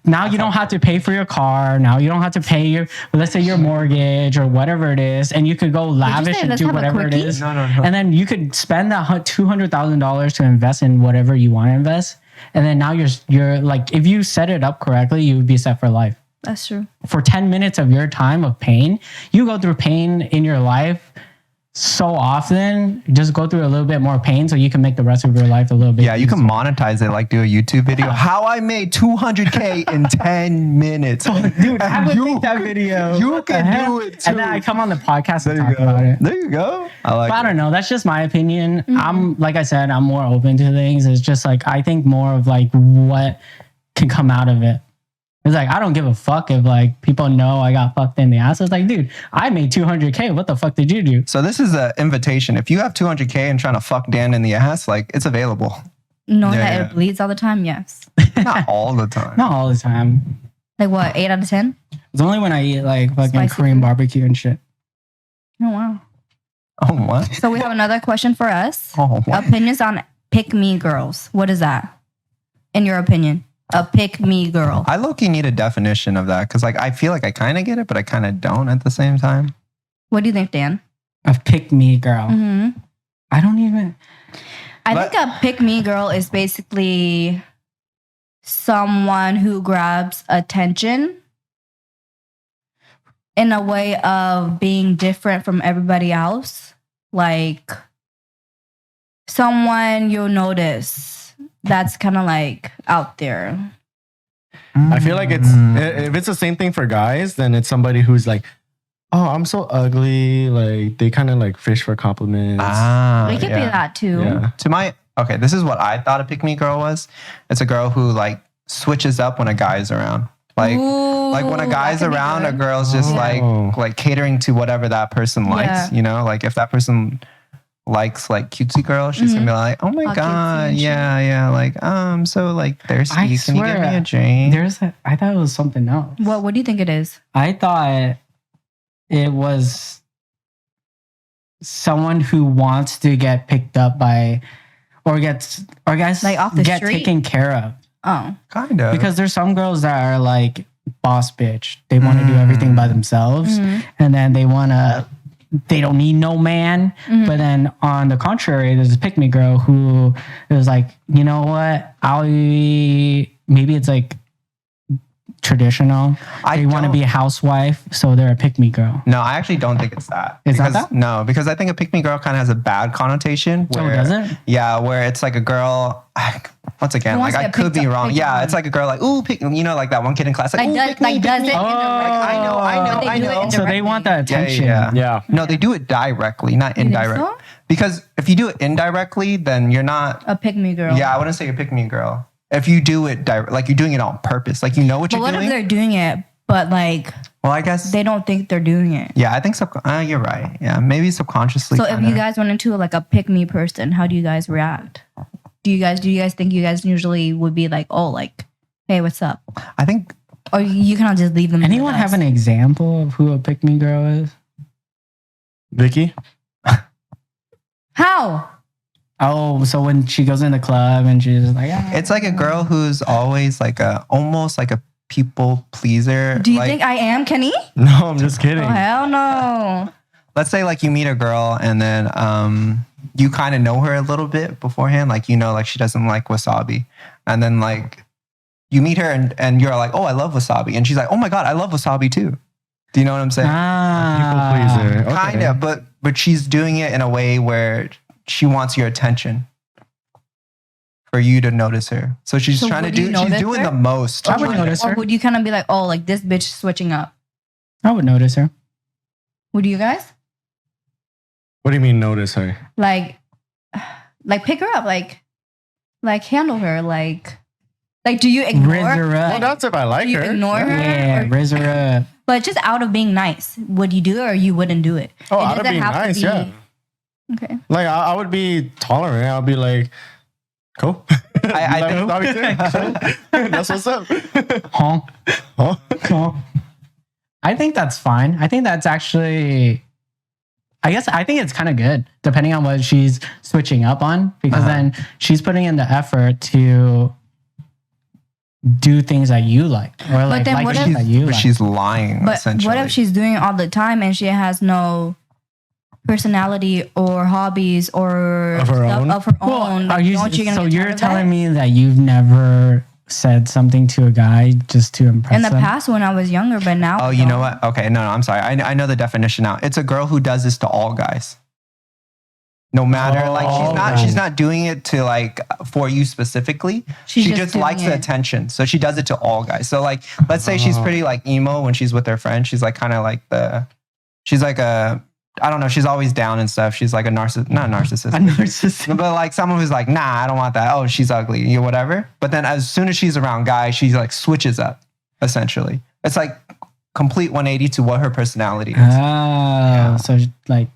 now you don't have to pay for your car. Now you don't have to pay your, let's say your mortgage or whatever it is. And you could go lavish say and let's do have a whatever it quickie? is. No. And then you could spend that $200,000 to invest in whatever you want to invest. And then now you're like, if you set it up correctly, you would be set for life. That's true. For 10 minutes of your time of pain, you go through pain in your life so often, just go through a little bit more pain so you can make the rest of your life a little bit Yeah, you can easier. monetize it, like do a YouTube video. How I made 200K in 10 minutes. Dude, I And would you make that can- video. You What the can heck? do it too. And then I come on the podcast There and you talk about go. it. There you go. I like But I it. don't know. That's just my opinion. I'm like I said, I'm more open to things. It's just like I think more of like what can come out of it. It's like I don't give a fuck if like people know I got fucked in the ass. It's like, dude, I made 200K. What the fuck did you do? So this is an invitation. If you have 200K and trying to fuck Dan in the ass, like it's available. Knowing Yeah, that yeah. it bleeds all the time, yes. Not all the time. Not all the time. Like what, 8 out of 10? It's only when I eat like fucking Spicy Korean food? barbecue and shit. Oh, wow. Oh what? So we have another question for us. Oh what? Opinions on pick me girls. What is that? In your opinion? A pick me girl. I low-key need a definition of that because like I feel like I kind of get it, but I kind of don't at the same time. What do you think, Dan? A pick me girl. Hmm. I don't even. I But- think a pick me girl is basically someone who grabs attention in a way of being different from everybody else. Like someone you'll notice that's kind of like out there. I feel like it's Mm. if it's the same thing for guys, then it's somebody who's like, oh, I'm so ugly. Like they kind of like fish for compliments. It could be that too. Yeah. To my okay, this is what I thought a pick me girl was. It's a girl who like switches up when a guy's around. Like like when a Ooh, guy's that could be around, a good. girl's just Oh. like catering to whatever that person likes. Yeah. You know, like if that person likes like cutesy girl, she's gonna be like, oh my All cutesy god, and shit. yeah, like I'm so like thirsty. I Can you give me swear, a drink? I thought it was something else. What do you think it is? I thought it was someone who wants to get picked up by, or gets, or guys Like off the get street? taken care of. Oh. Kind of. Because there's some girls that are like boss bitch. They want to do everything by themselves, and then they don't need no man. But then on the contrary, there's a pick me girl who is like, you know what? Maybe it's like traditional. They want to be a housewife, so they're a pick me girl. No, I actually don't think it's that. Is that because, that? No, because I think a pick me girl kind of has a bad connotation. Where, does it? Yeah, where it's like a girl. Once again, Who like wants to I get could picked be up, wrong. picked Yeah, on? it's like a girl like, ooh, pick, you know, like that one kid in class, like, ooh, Does pick me, it pick me. indirectly? I know. So they want the attention. Yeah. No, they do it directly, not think indirect. so? Because if you do it indirectly, then you're not. A pick me girl. Yeah, I wouldn't say you're pick me girl. If you do it like you're doing it on purpose, like you know what But you're what doing. if they're doing it, but like Well, I guess. they don't think they're doing it? Yeah, I think you're right. Yeah, maybe subconsciously. So if kinda. you guys run into like a pick me person, how do you guys react? Do you guys think you guys usually would be like, oh, like, hey, what's up? I think Or you kind of just leave them? Anyone have an example of who a pick me girl is? Vicky? How? Oh, so when she goes in the club and she's like, it's like a girl who's always like almost like a people pleaser. Do you like, think I am Kenny? No, I'm just kidding. Oh hell no! let's say like you meet a girl and then you kind of know her a little bit beforehand, like you know like she doesn't like wasabi, and then like you meet her and you're like, oh, I love wasabi, and she's like, oh my god, I love wasabi too. Do you know what I'm saying? People pleaser. Okay. Kind of, but she's doing it in a way where she wants your attention for you to notice her. So she's So trying to would you do. She's notice doing her? the most. I would notice Or her. would you kind of be like, oh, like this bitch switching up? I would notice her. Would you guys What do you mean notice her? like pick her up, like handle her, like do you ignore? Riz her Well, up. that's if I like Do you her. ignore her? Yeah, Or- riz her up. But just out of being nice, would you do it or you wouldn't do it? Oh, It I'd doesn't be have to nice, be- yeah. Okay. Like I would be tolerant. I'll be like, cool. I You like wasabi too? That's what's up. Huh? Huh? Huh? I think that's fine. I think that's actually, I think it's kind of good, depending on what she's switching up on, because then she's putting in the effort to do things that you like, or like, then like what things if- that you but like. she's lying. But essentially. what if she's doing it all the time and she has no personality or hobbies or Of her own? Of her Well, own? are Like, you, don't you gonna so get you're tired of telling that? me that you've never said something to a guy just to impress In the them? past when I was younger, but now Oh, I you know don't. what? Okay, no, I'm sorry. I know the definition now. It's a girl who does this to all guys. No matter, like she's not doing it to like for you specifically. She's she just just doing likes the it. attention, so she does it to all guys. So like, let's say she's pretty like emo when she's with her friends. She's like kind of like she's like a, I don't know. She's always down and stuff. She's like not a narcissist. A narcissist. But like someone who's like, nah, I don't want that. Oh, she's ugly, you whatever. But then as soon as she's around guys, she like switches up. Essentially, it's like complete 180 to what her personality is. Oh, so like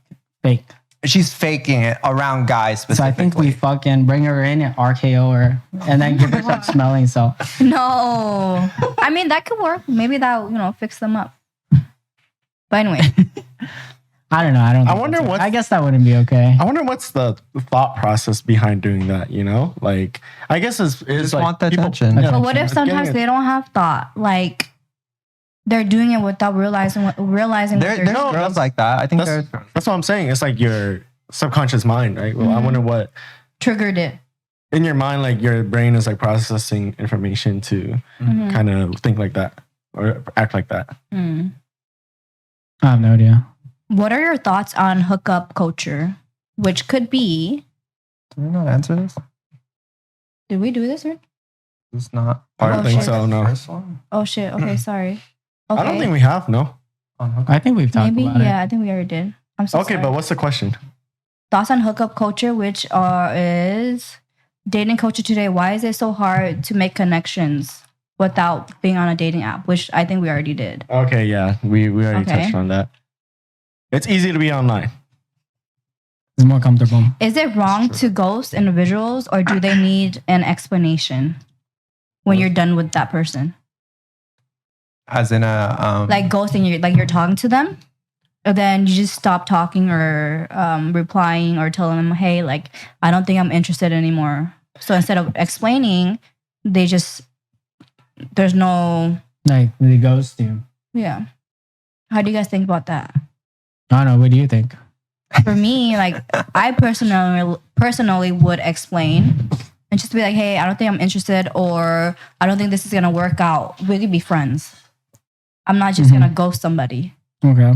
fake. She's faking it around guys So I specifically. think we fucking bring her in and RKO her, and then give her some smelling salt. No, I mean that could work. Maybe that fix them up. But anyway, I don't know. I don't. I think wonder that's- what's- I guess that wouldn't be okay. I wonder what's the thought process behind doing that. You know, like I guess it's just like want the people- attention. yeah, but what if it's sometimes getting they don't have thought? Like they're doing it without realizing what There's they're doing. No, girls like that. I think there's That's what I'm saying. It's like your subconscious mind, right? Well, I wonder what Triggered it. in your mind, like your brain is like processing information to kind of think like that or act like that. Mm. I have no idea. What are your thoughts on hookup culture? Which could be. Do we not answer this? Did we do this? Or? It's not. I don't Oh, think shit. so. No, First one Oh shit. Okay, sorry. Okay. I don't think we have. No. on Hook. I think we've talked Maybe. about Yeah, I think we already did. I'm so Okay, sorry. but what's the question? Thoughts on hookup culture, which is dating culture today. Why is it so hard to make connections without being on a dating app? Which I think we already did. Okay, yeah, we already Okay. touched on that. It's easy to be online. it. It's more comfortable. Is it wrong to ghost individuals, or do they need an explanation when you're done with that person? As in a Like ghosting, you're talking to them. then you just stop talking or replying or telling them, hey, like, I don't think I'm interested anymore. So instead of explaining, there's no, Like the ghost you. yeah. How do you guys think about that? I don't know. What do you think? For me, like, I personally would explain and just be like, hey, I don't think I'm interested, or I don't think this is gonna work out. We could be friends. I'm not just gonna ghost somebody. Okay.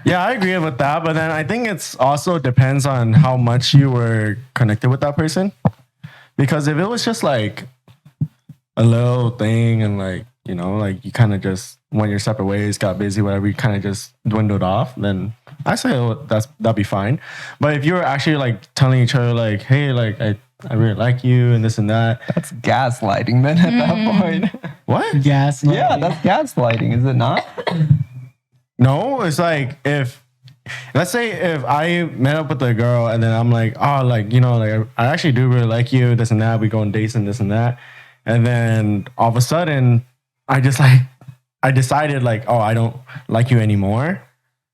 Yeah, I agree with that, but then I think it's also depends on how much you were connected with that person. Because if it was just like a little thing and like, you know, like you kind of just went your separate ways, got busy, whatever, you kind of just dwindled off, then I say that'd be fine. But if you were actually like telling each other like, hey, like I really like you and this and that. That's gaslighting then at that point. What? Yes. Yeah, that's gaslighting, is it not? No, it's like let's say if I met up with a girl and then I'm like, oh, like, you know, like I actually do really like you, this and that. We go on dates and this and that. And then all of a sudden I decided like, oh, I don't like you anymore.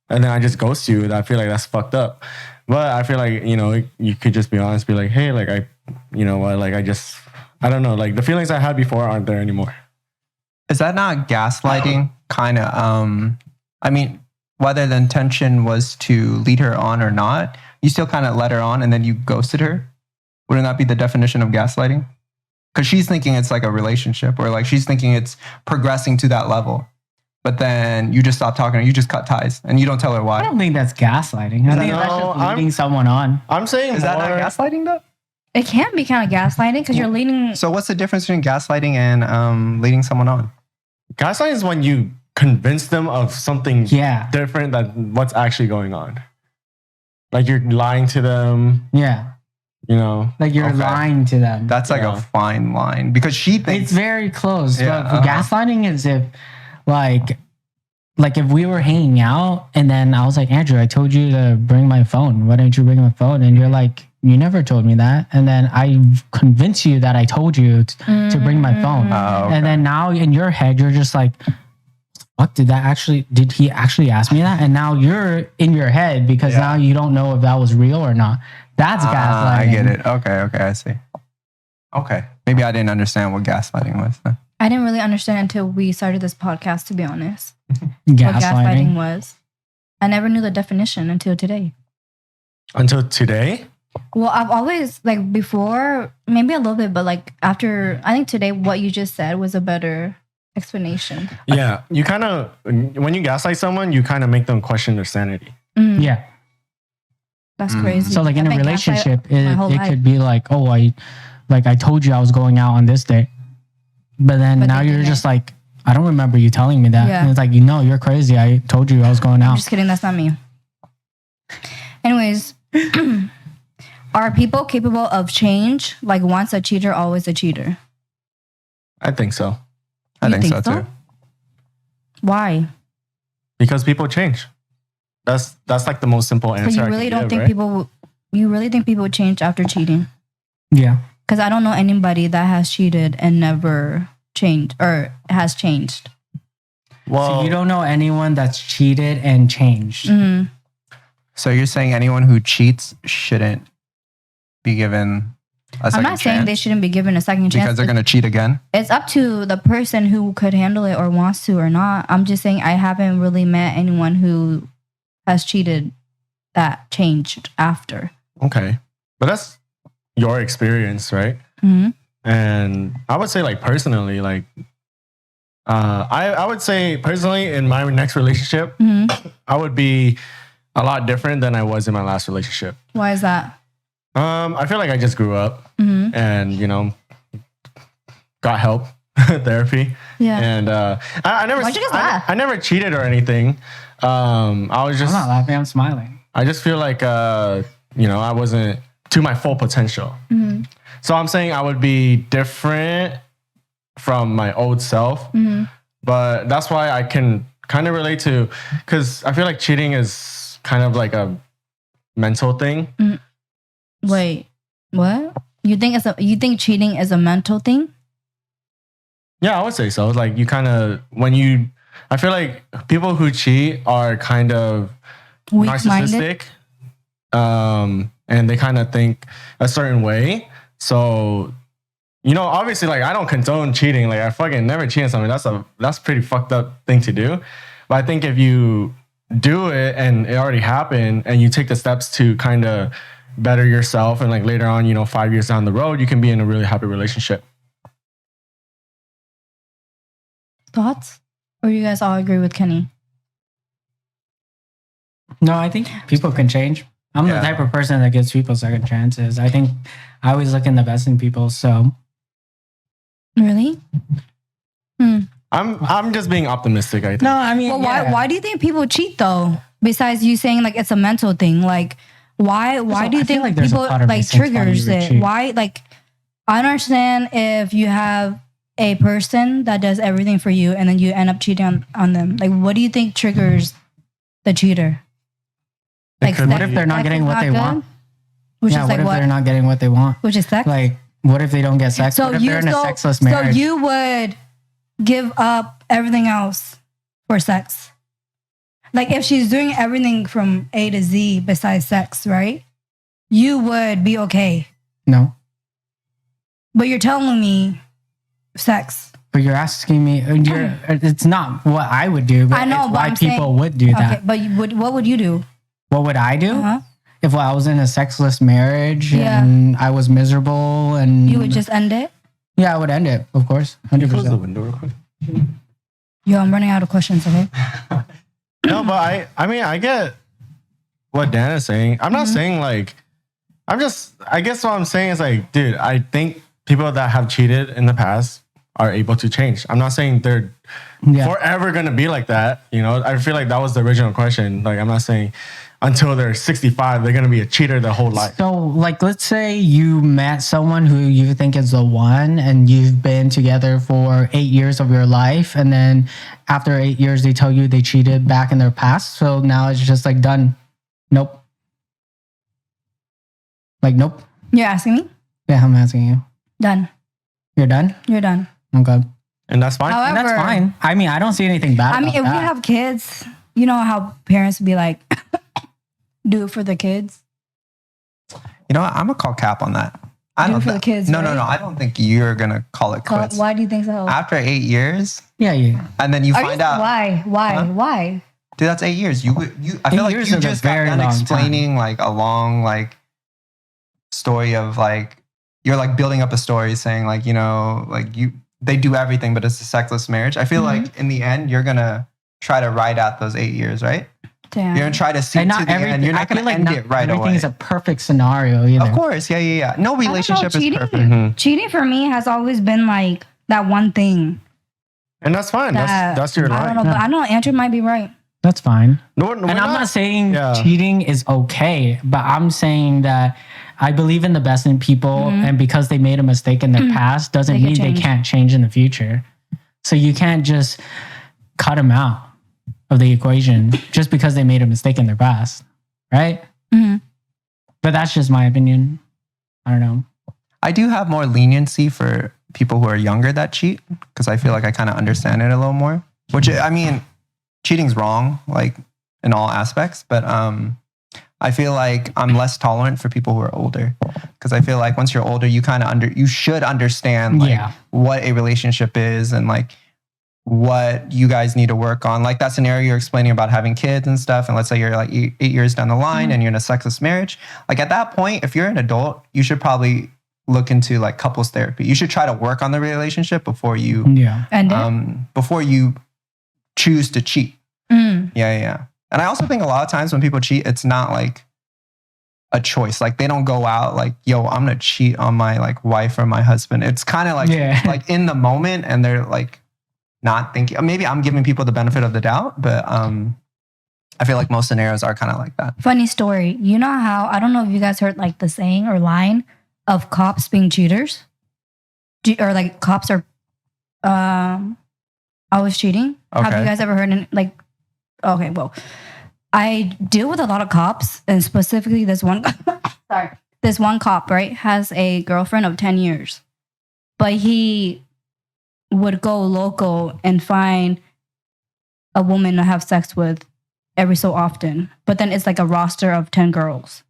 And then I just ghost you. I feel like that's fucked up. But I feel like, you know, you could just be honest, be like, hey, like you know what, like I don't know, like the feelings I had before aren't there anymore. Is that not gaslighting? Kind of, I mean, whether the intention was to lead her on or not, you still kind of let her on and then you ghosted her. Wouldn't that be the definition of gaslighting? Because she's thinking it's like a relationship, or like she's thinking it's progressing to that level. But then you just stop talking, or you just cut ties, and you don't tell her I why. don't think that's gaslighting. I think that's No, just leading someone on. I'm saying Is that not gaslighting though? It can be kind of gaslighting because you're leading. So what's the difference between gaslighting and leading someone on? gaslighting is when you convince them of something different than what's actually going on. Like you're lying to them. Yeah. You know, like you're lying to them. That's like a fine line because she thinks it's very close. Yeah, But gaslighting is if like if we were hanging out and then I was like, Andrew, I told you to bring my phone. Why didn't you bring my phone? And you're like, you never told me that. And then I convinced you that I told you to bring my phone. okay. And then now in your head, you're just like, what did he actually ask me that? And now you're in your head because now you don't know if that was real or not. That's gaslighting. I get it. Okay, I see. Okay. Maybe I didn't understand what gaslighting was. I didn't really understand until we started this podcast, to be honest. Gaslighting. What gaslighting was. I never knew the definition until today. Until today? Well, I've always, like before, maybe a little bit, but like after, I think today what you just said was a better explanation. Yeah. You kind of, when you gaslight someone, you kind of make them question their sanity. Mm. Yeah. That's crazy. So like in a relationship, it life. could be like, oh, I told you I was going out on this day. But then now you're just like, I don't remember you telling me that. Yeah. And it's like, you're crazy. I told you I was going out. I'm just kidding. That's not me. Anyways, are people capable of change? Like once a cheater, always a cheater? I think so. I You think so too. Why? Because people change. That's like the most simple answer. So you really don't think you really think people would change after cheating? Yeah. Because I don't know anybody that has cheated and never changed or has changed. Well, So you don't know anyone that's cheated and changed. Mm-hmm. So you're saying anyone who cheats shouldn't be given a second I'm not saying they chance shouldn't be given a second chance. because they're going to cheat again? It's up to the person who could handle it or wants to or not. I'm just saying I haven't really met anyone who has cheated that changed after. Okay. But that's your experience, right? Mm-hmm. And I would say like personally, like I would say personally in my next relationship, Mm-hmm. I would be a lot different than I was in my last relationship. Why is that? I feel like I just grew up Mm-hmm. and, got help, therapy. Yeah. And I never Why'd you just laugh? I never cheated or anything. I was just I'm not laughing. I'm smiling. I just feel like I wasn't to my full potential. Mm-hmm. So I'm saying I would be different from my old self. Mm-hmm. But that's why I can kind of relate to, because I feel like cheating is kind of like a mental thing. Wait, what? You think cheating is a mental thing? Yeah, I would say so. Like you kind of, when you I feel like people who cheat are kind of Weak-minded. narcissistic, and they kind of think a certain way. So, obviously, like I don't condone cheating. Like I fucking never cheat on something. That's a pretty fucked up thing to do. But I think if you do it and it already happened, and you take the steps to kind of better yourself, and like later on, 5 years down the road, you can be in a really happy relationship. Thoughts? Or you guys all agree with Kenny? No, I think people can change. I'm the type of person that gives people second chances. I think I always look in the best in people. So Really? I'm just being optimistic. I think. no, I mean, Well, why do you think people cheat though? Besides you saying like it's a mental thing, like why do you I feel think like there's a people part of me like thinks why triggers you would it? cheat. Why like I understand if you have a person that does everything for you and then you end up cheating on them. Like what do you think triggers the cheater? Like could What if they're not sex getting is what they good? want? Which Yeah, is what like if they're not getting what they want? Which is sex. Like, what if they don't get sex? What if they're in a sexless marriage? So you would give up everything else for sex. Like if she's doing everything from A to Z besides sex, right? You would be okay. No. But you're telling me sex. But you're asking me, it's not what I would do, but I know, it's but why I'm people saying- would do that. Okay, but what would you do? What would I do? Uh-huh. If I was in a sexless marriage Yeah. and I was miserable and... You would just end it? Yeah, I would end it, of course. Can you close the 100%. window real quick? Yo, I'm running out of questions, okay? No, but I mean, I get what Dan is saying. I'm not saying like, I guess what I'm saying is like, dude, I think people that have cheated in the past are able to change. I'm not saying they're forever going to be like that. I feel like that was the original question. Like, I'm not saying until they're 65, they're going to be a cheater their whole life. So, like, let's say you met someone who you think is the one and you've been together for 8 years of your life. And then after 8 years, they tell you they cheated back in their past. So now it's just like done. Nope. Like, nope. You're asking me? Yeah, I'm asking you. Done. You're done? You're done. Okay. And that's fine. However, And that's fine. I mean, I don't see anything bad I mean, about if that. we have kids, you know how parents be like, do it for the kids? You know what? I'm gonna call cap on that. I Do don't it for the kids, No, right? no. I don't think you're gonna call it quits. Why do you think so? After 8 years, Yeah. and then you Are find you, out, why? Huh? Why? dude, that's 8 years. I feel 8 like years you is a just got very done long time. explaining like a long like story of like you're like building up a story saying like they do everything, but it's a sexless marriage. I feel like in the end you're gonna try to ride out those 8 years, right? Damn. You're gonna try to see And to not the end. everything. You're I not feel gonna like end not it right everything away. is a perfect scenario either. Of course, yeah. No relationship is cheating. perfect. Mhm. Cheating for me has always been like that one thing. And that's fine. That's your I don't know, life. but I know Andrew might be right. That's fine. No, And I'm not saying Yeah. cheating is okay, but I'm saying that I believe in the best in people, and because they made a mistake in their past doesn't They can mean they change. can't change in the future. So you can't just cut them out of the equation just because they made a mistake in their past, right? Mhm. But that's just my opinion. I don't know. I do have more leniency for people who are younger that cheat because I feel like I kind of understand it a little more. Which I mean, cheating's wrong, like in all aspects, but I feel like I'm less tolerant for people who are older because I feel like once you're older, you kind of you should understand like Yeah. what a relationship is and like what you guys need to work on. Like that scenario you're explaining about having kids and stuff. And let's say you're like 8 years down the line and you're in a sexless marriage. Like at that point, if you're an adult, you should probably look into like couples therapy. You should try to work on the relationship before you Yeah. And before you choose to cheat. Yeah. And I also think a lot of times when people cheat, it's not like a choice. Like they don't go out like, yo, I'm gonna cheat on my like wife or my husband. It's kind of like like in the moment and they're like not thinking. Maybe I'm giving people the benefit of the doubt, but I feel like most scenarios are kind of like that. funny story. You know how, I don't know if you guys heard like the saying or line of cops being cheaters? Or like cops are always cheating? Have Okay. you guys ever heard like, okay, well, I deal with a lot of cops and specifically this one, this one cop, right, has a girlfriend of 10 years. But he would go local and find a woman to have sex with every so often, but then it's like a roster of 10 girls.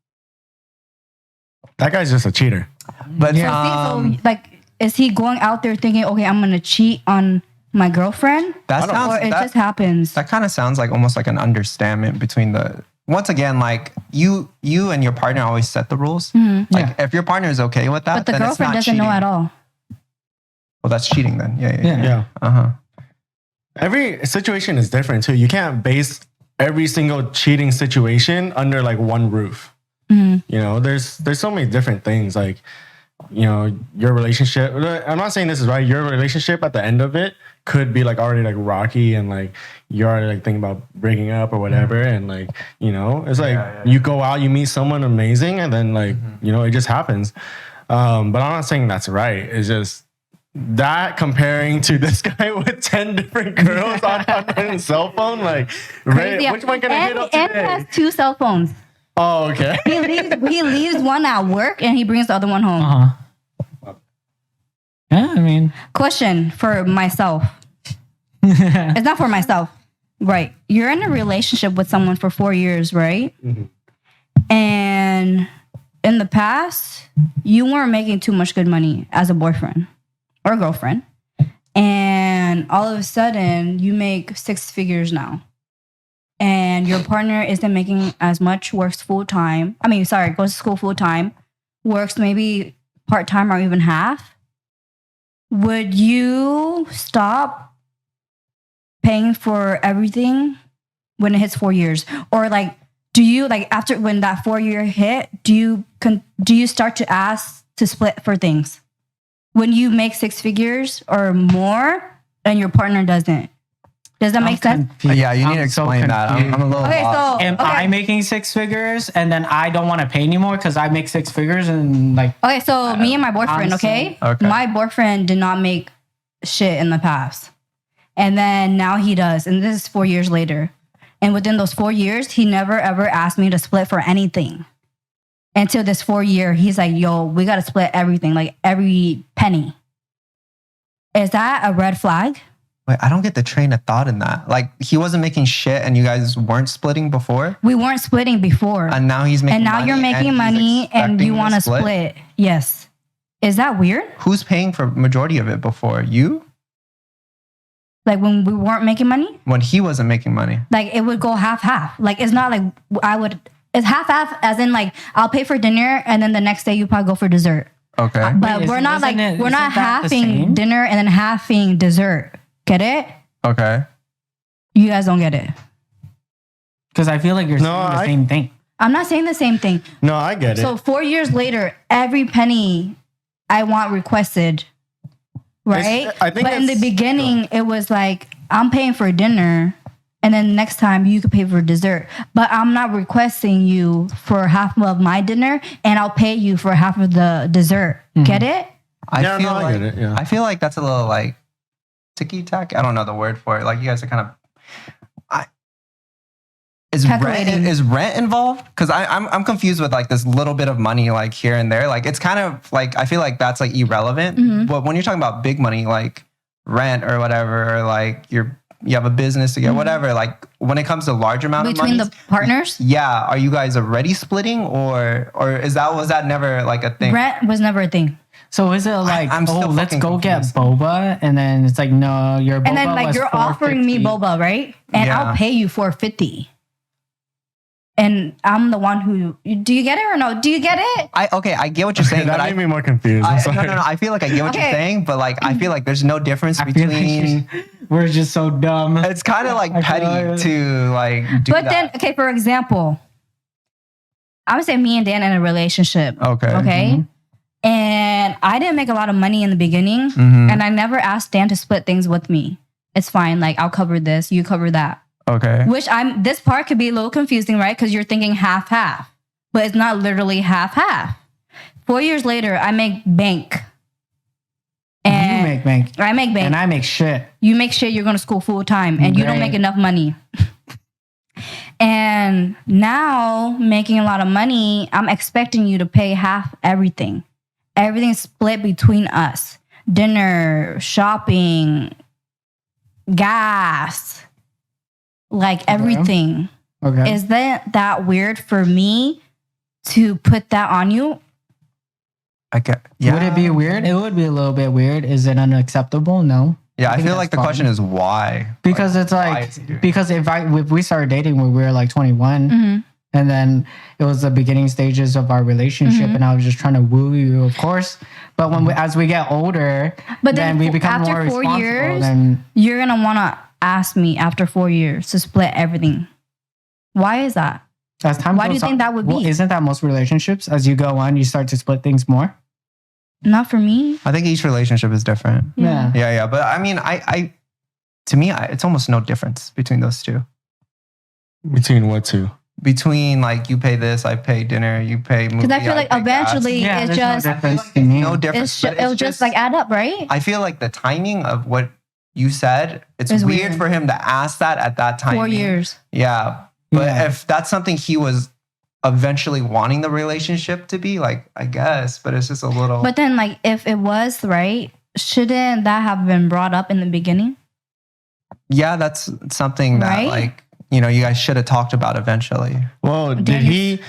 That guy's just a cheater. But So, like, is he going out there thinking, okay, I'm gonna cheat on my girlfriend, that or sounds it that, just happens? that kind of sounds like almost like an understanding between the. Once again, like you and your partner always set the rules. Like if your partner is okay with that, But the then it's girlfriend not doesn't cheating. know at all. Well, that's cheating then. Yeah. Yeah. Uh-huh. Every situation is different too. You can't base every single cheating situation under like one roof. You know, there's so many different things. Like, you know, your relationship. I'm not saying this is right. Your relationship at the end of it could be like already like rocky and like you're already like thinking about breaking up or whatever. And like, you know, it's like you go out, you meet someone amazing, and then like, you know, it just happens. But I'm not saying that's right. It's just that comparing to this guy with 10 different girls on his cell phone, like, Crazy. which one can I hit up And today? he has 2 cell phones. Oh, okay. He leaves one at work and he brings the other one home. Yeah, I mean, Question for myself. It's not for myself. Right. You're in a relationship with someone for 4 years, right? And in the past, you weren't making too much good money as a boyfriend or girlfriend. And all of a sudden, you make 6 figures now. And your partner isn't making as much, works full time. Goes to school full time, works maybe part time or even half. Would you stop paying for everything when it hits 4 years? Or like, do you like after when that 4 year hit, do you start to ask to split for things? When you make 6 figures or more and your partner doesn't? Does that make sense? Yeah, you need to I'm so explain that. I'm a little Okay, lost. so Am I making 6 figures and then I don't want to pay anymore because I make 6 figures and like Okay, so me and my boyfriend, honestly, okay? My boyfriend did not make shit in the past. And then now he does. And this is 4 years later. And within those 4 years, he never ever asked me to split for anything. Until this 4 year, he's like, yo, we got to split everything, like every penny. Is that a red flag? Wait, I don't get the train of thought in that. Like he wasn't making shit and you guys weren't splitting before? We weren't splitting before. And now he's making And now money you're making he's money and expecting you want to split. Yes. Is that weird? Who's paying for majority of it before? You? Like when we weren't making money? When he wasn't making money? Like it would go half-half. Like it's not like it's half-half as in like I'll pay for dinner and then the next day you probably go for dessert. Okay. But Wait, we're not like, we're isn't not that the halving same? dinner and then halving dessert. Get it? Okay. You guys don't get it. because I feel like you're saying the I- same thing. I'm not saying the same thing. No, I get it. So 4 years later, every penny I want requested, right? I think but in the it's- beginning, it was like, I'm paying for dinner. And then next time you could pay for dessert. But I'm not requesting you for half of my dinner and I'll pay you for half of the dessert. Get it? I Yeah, feel no, I like get it, yeah. I feel like that's a little like ticky tack. I don't know the word for it. Like you guys are kind of. Calculating. Is rent involved? Because I'm confused with like this little bit of money like here and there. Like it's kind of like I feel like that's like irrelevant. But when you're talking about big money like rent or whatever, or like you have a business to get whatever. Like when it comes to large amount Between of money, the partners? yeah, are you guys already splitting or was that never like a thing? Rent was never a thing. So is it like, I'm still let's fucking go confused. get boba, and then it's like, no, your boba And then like was you're offering me $4.50. boba, right? And Yeah. I'll pay you $4.50. And I'm the one who, do you get it or no? Do you get it? I get what you're saying, that but made me more confused. I'm no, sorry. no. I feel like I get what Okay. you're saying, but like I feel like there's no difference I feel between. like we're just so dumb. It's kind of like I feel petty like- to like do But that. then, okay, for example, I would say me and Dan in a relationship. Okay. Okay. And I didn't make a lot of money in the beginning. Mhm. And I never asked Dan to split things with me. It's fine. Like I'll cover this, you cover that. Okay. This part could be a little confusing, right? Because you're thinking half-half. But it's not literally half-half. 4 years later, I make bank. You And make bank, I make bank. and I make shit. You make sure you're going to school full time and you don't Right. make enough money. And now making a lot of money, I'm expecting you to pay half everything. Everything's split between us. Dinner, shopping, gas. like everything. Okay. Is that weird for me to put that on you? I get. Yeah. Would it be weird? It would be a little bit weird. Is it unacceptable? No. Yeah, I think feel like that's the question fine. is why. Because Like, it's why like is he doing because if we started dating when we were like 21 Mhm. and then it was the beginning stages of our relationship Mhm. and I was just trying to woo you, of course. But when as we get older, But then then we become after more 4 responsible. years, Then you're gonna wanna ask me after 4 years to split everything. Why is that? as time Why do goes you think on- that would well, be? isn't that most relationships? As you go on, you start to split things more. Not for me. I think each relationship is different. Yeah. Yeah. But I mean, to me, it's almost no difference between those two. Between what two? Between like you pay this, I pay dinner, you pay movie. Because I feel like pay gas. eventually Yeah, it's there's just no difference to me. No difference. it's but it'll just like add up, right? I feel like the timing of what you said, it's It's weird weird. for him to ask that at that time. 4 years. Yeah. But Yeah. if that's something he was eventually wanting the relationship to be, like, I guess, but it's just a little. But then like if it was right, shouldn't that have been brought up in the beginning? yeah, that's something that, Right? like, you know, you guys should have talked about eventually. Well, did Daniel- he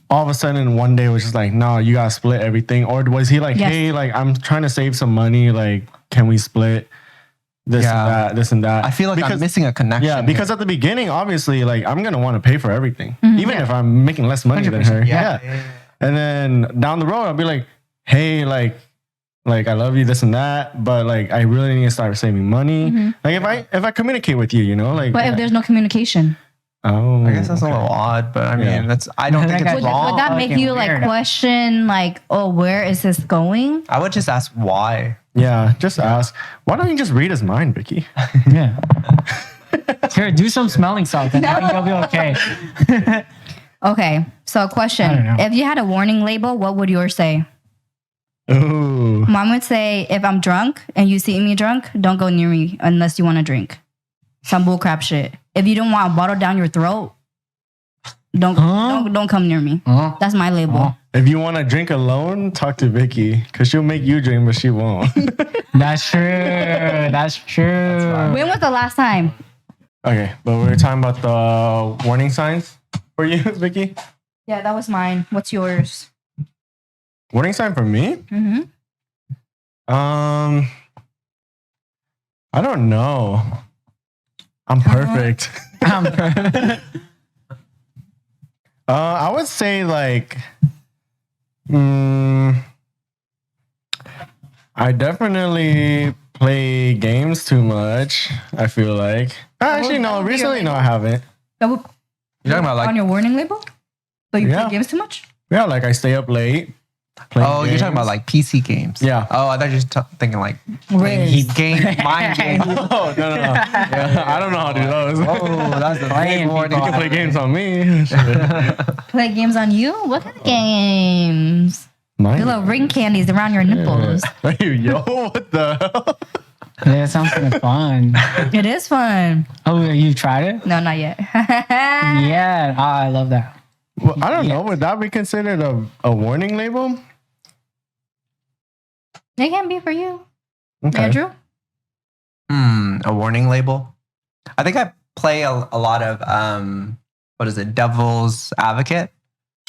all of a sudden one day was just like, no, you gotta split everything? Or was he like, Yes. hey, like I'm trying to save some money, like, can we split this Yeah. and that, this and that? I feel like I'm missing a connection. Yeah, because at the beginning, obviously, like I'm gonna want to pay for everything, Mm-hmm. even if I'm making less money than her. 100%. Yeah. And then down the road, I'll be like, hey, like I love you, this and that, but like I really need to start saving money. Like if I communicate with you, you know, like. Mm-hmm. But if there's no communication, oh, I guess that's a little odd, but I mean, Yeah. I don't I think think it's I- would wrong. that make Fucking you like weird. question like, oh, where is this going? I would just ask why. Yeah, just ask. Why don't you just read his mind, Vicky? Yeah. Here, do some smelling salts and I think you'll be okay. Okay, so a I don't question: know. if you had a warning label, what would yours say? Ooh. Mine would say, if I'm drunk and you see me drunk, don't go near me unless you want to drink. Some bullcrap shit. If you don't want a bottle down your throat, don't come near me. Oh. That's my label. Oh. If you want to drink alone, talk to Vicky because she'll make you drink, but she won't. That's true. That's true. When was the last time? Okay, but we were talking about the warning signs for you, Vicky. Yeah, that was mine. What's yours? Warning sign for me? Mm-hmm. I don't know. I'm perfect. I would say like, I definitely play games too much. I feel like. Actually, no. Recently, no, I haven't. That would, You're talking about like on your warning label? So you Yeah. play games too much? Yeah, like I stay up late. playing Oh, you're talking about games. like PC games. Yeah. Oh, I thought you were thinking like Riz. game, mind games. Oh no. Yeah, I don't know how to do those. Oh, that's the Playing big warning. You can play games on me. Play games on you? What kind of games? Mine. The little ring candies around your nipples. Hey, yo, what the hell? Yeah, it sounds kind of fun. It is fun. Oh, you tried it? No, not yet. Yeah. Oh, I love that. Well, I don't know. Would that be considered a warning label? It can be for you. Okay. Andrew? A warning label. I think I play a lot of what is it, Devil's Advocate,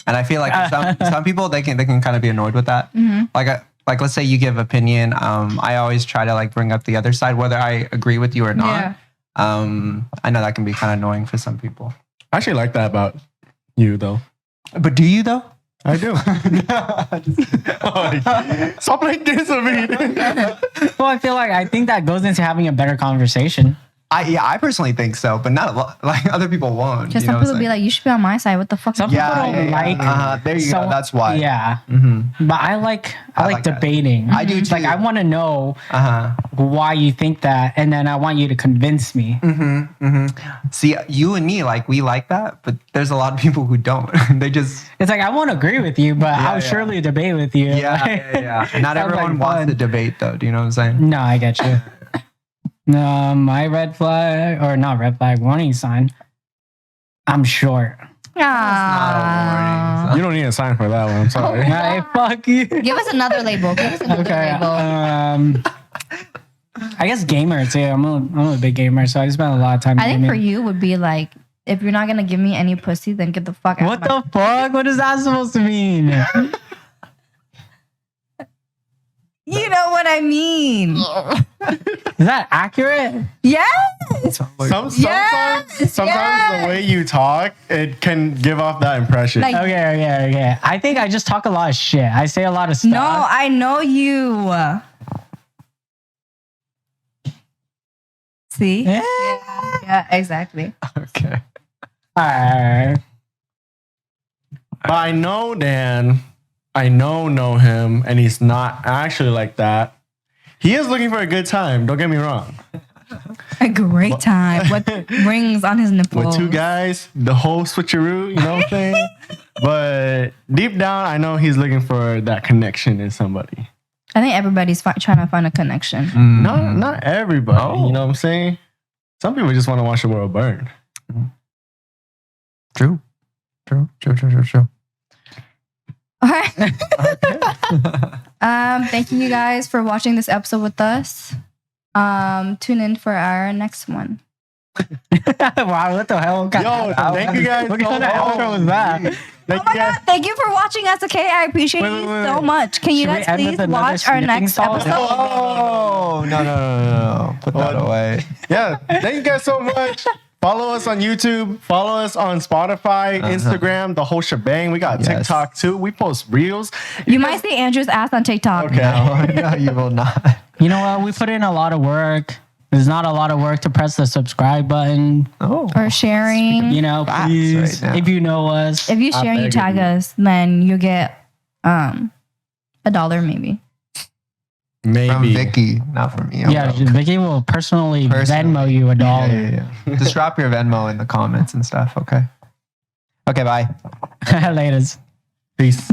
and I feel like some people they can kind of be annoyed with that. Mm-hmm. Like let's say you give opinion. I always try to like bring up the other side, whether I agree with you or not. Yeah. I know that can be kind of annoying for some people. I actually like that about you, though. But do you though? I do. Stop playing games with me. Well, I think that goes into having a better conversation. I personally think so, but not a lot. Like other people won't. Because you know some what people I'm be saying? like, you should be on my side. What the fuck? Some you people doing? don't like. There you So- go. That's why. Yeah. Mm-hmm. But I like like that. debating. I do Like too. I want to know Uh huh. why you think that, and then I want you to convince me. See, you and me, like we like that, but there's a lot of people who don't. They just It's like I won't agree with you, but I'll yeah. surely debate with you. yeah. Not Sounds everyone like wants fun. to debate, though. Do you know what I'm saying? No, I get you. No, my red flag or not red flag warning sign. I'm short. Ah. You don't need a sign for that one. I'm sorry. Hey, fuck you. Give us another label. Give us another Okay. label. I guess gamer too. I'm a big gamer, so I spend a lot of time I think gaming. for you would be like, if you're not gonna give me any pussy, then get the fuck out. What the fuck? What is that supposed to mean? You know what I mean? Is that accurate? Yes. Sometimes Yes, the way you talk, it can give off that impression. Like- Okay. I think I just talk a lot of shit. I say a lot of stuff. No, I know you. See? Yeah. Yeah, exactly. Okay. Alright. But I know Dan. I know him, and he's not actually like that. He is looking for a good time. Don't get me wrong. A great time. What rings on his nipples? With two guys, the whole switcheroo, you know what I'm saying? But deep down, I know he's looking for that connection in somebody. I think everybody's trying to find a connection. Not everybody. Oh. You know what I'm saying? Some people just want to watch the world burn. True. All right. Thank you guys for watching this episode with us. Tune in for our next one. Wow, what the hell? Yo, thank you guys What so kind of much. outro was that? Thank Oh my you guys. god, thank you for watching us, okay? I appreciate Wait, you wait, so wait. much. Can you Should we guys end with please another watch our sniffing next song? episode? Oh, no. Put that away. Yeah, thank you guys so much. Follow us on YouTube. Follow us on Spotify, Instagram, the whole shebang. We got Yes. TikTok too. We post reels. You might see Andrew's ass on TikTok. Okay. No, you will not. You know what? We put in a lot of work. There's not a lot of work to press the subscribe button. Oh. Or sharing. You know, Facts please, right now. if you know us. If you share and you beg tag of you. us, then you get $1 maybe. Maybe. From Vicky, not from me. Yeah, Vicky will personally Personally. Venmo you $1. Yeah. Just drop your Venmo in the comments and stuff, okay? Okay, bye. Laters. Peace.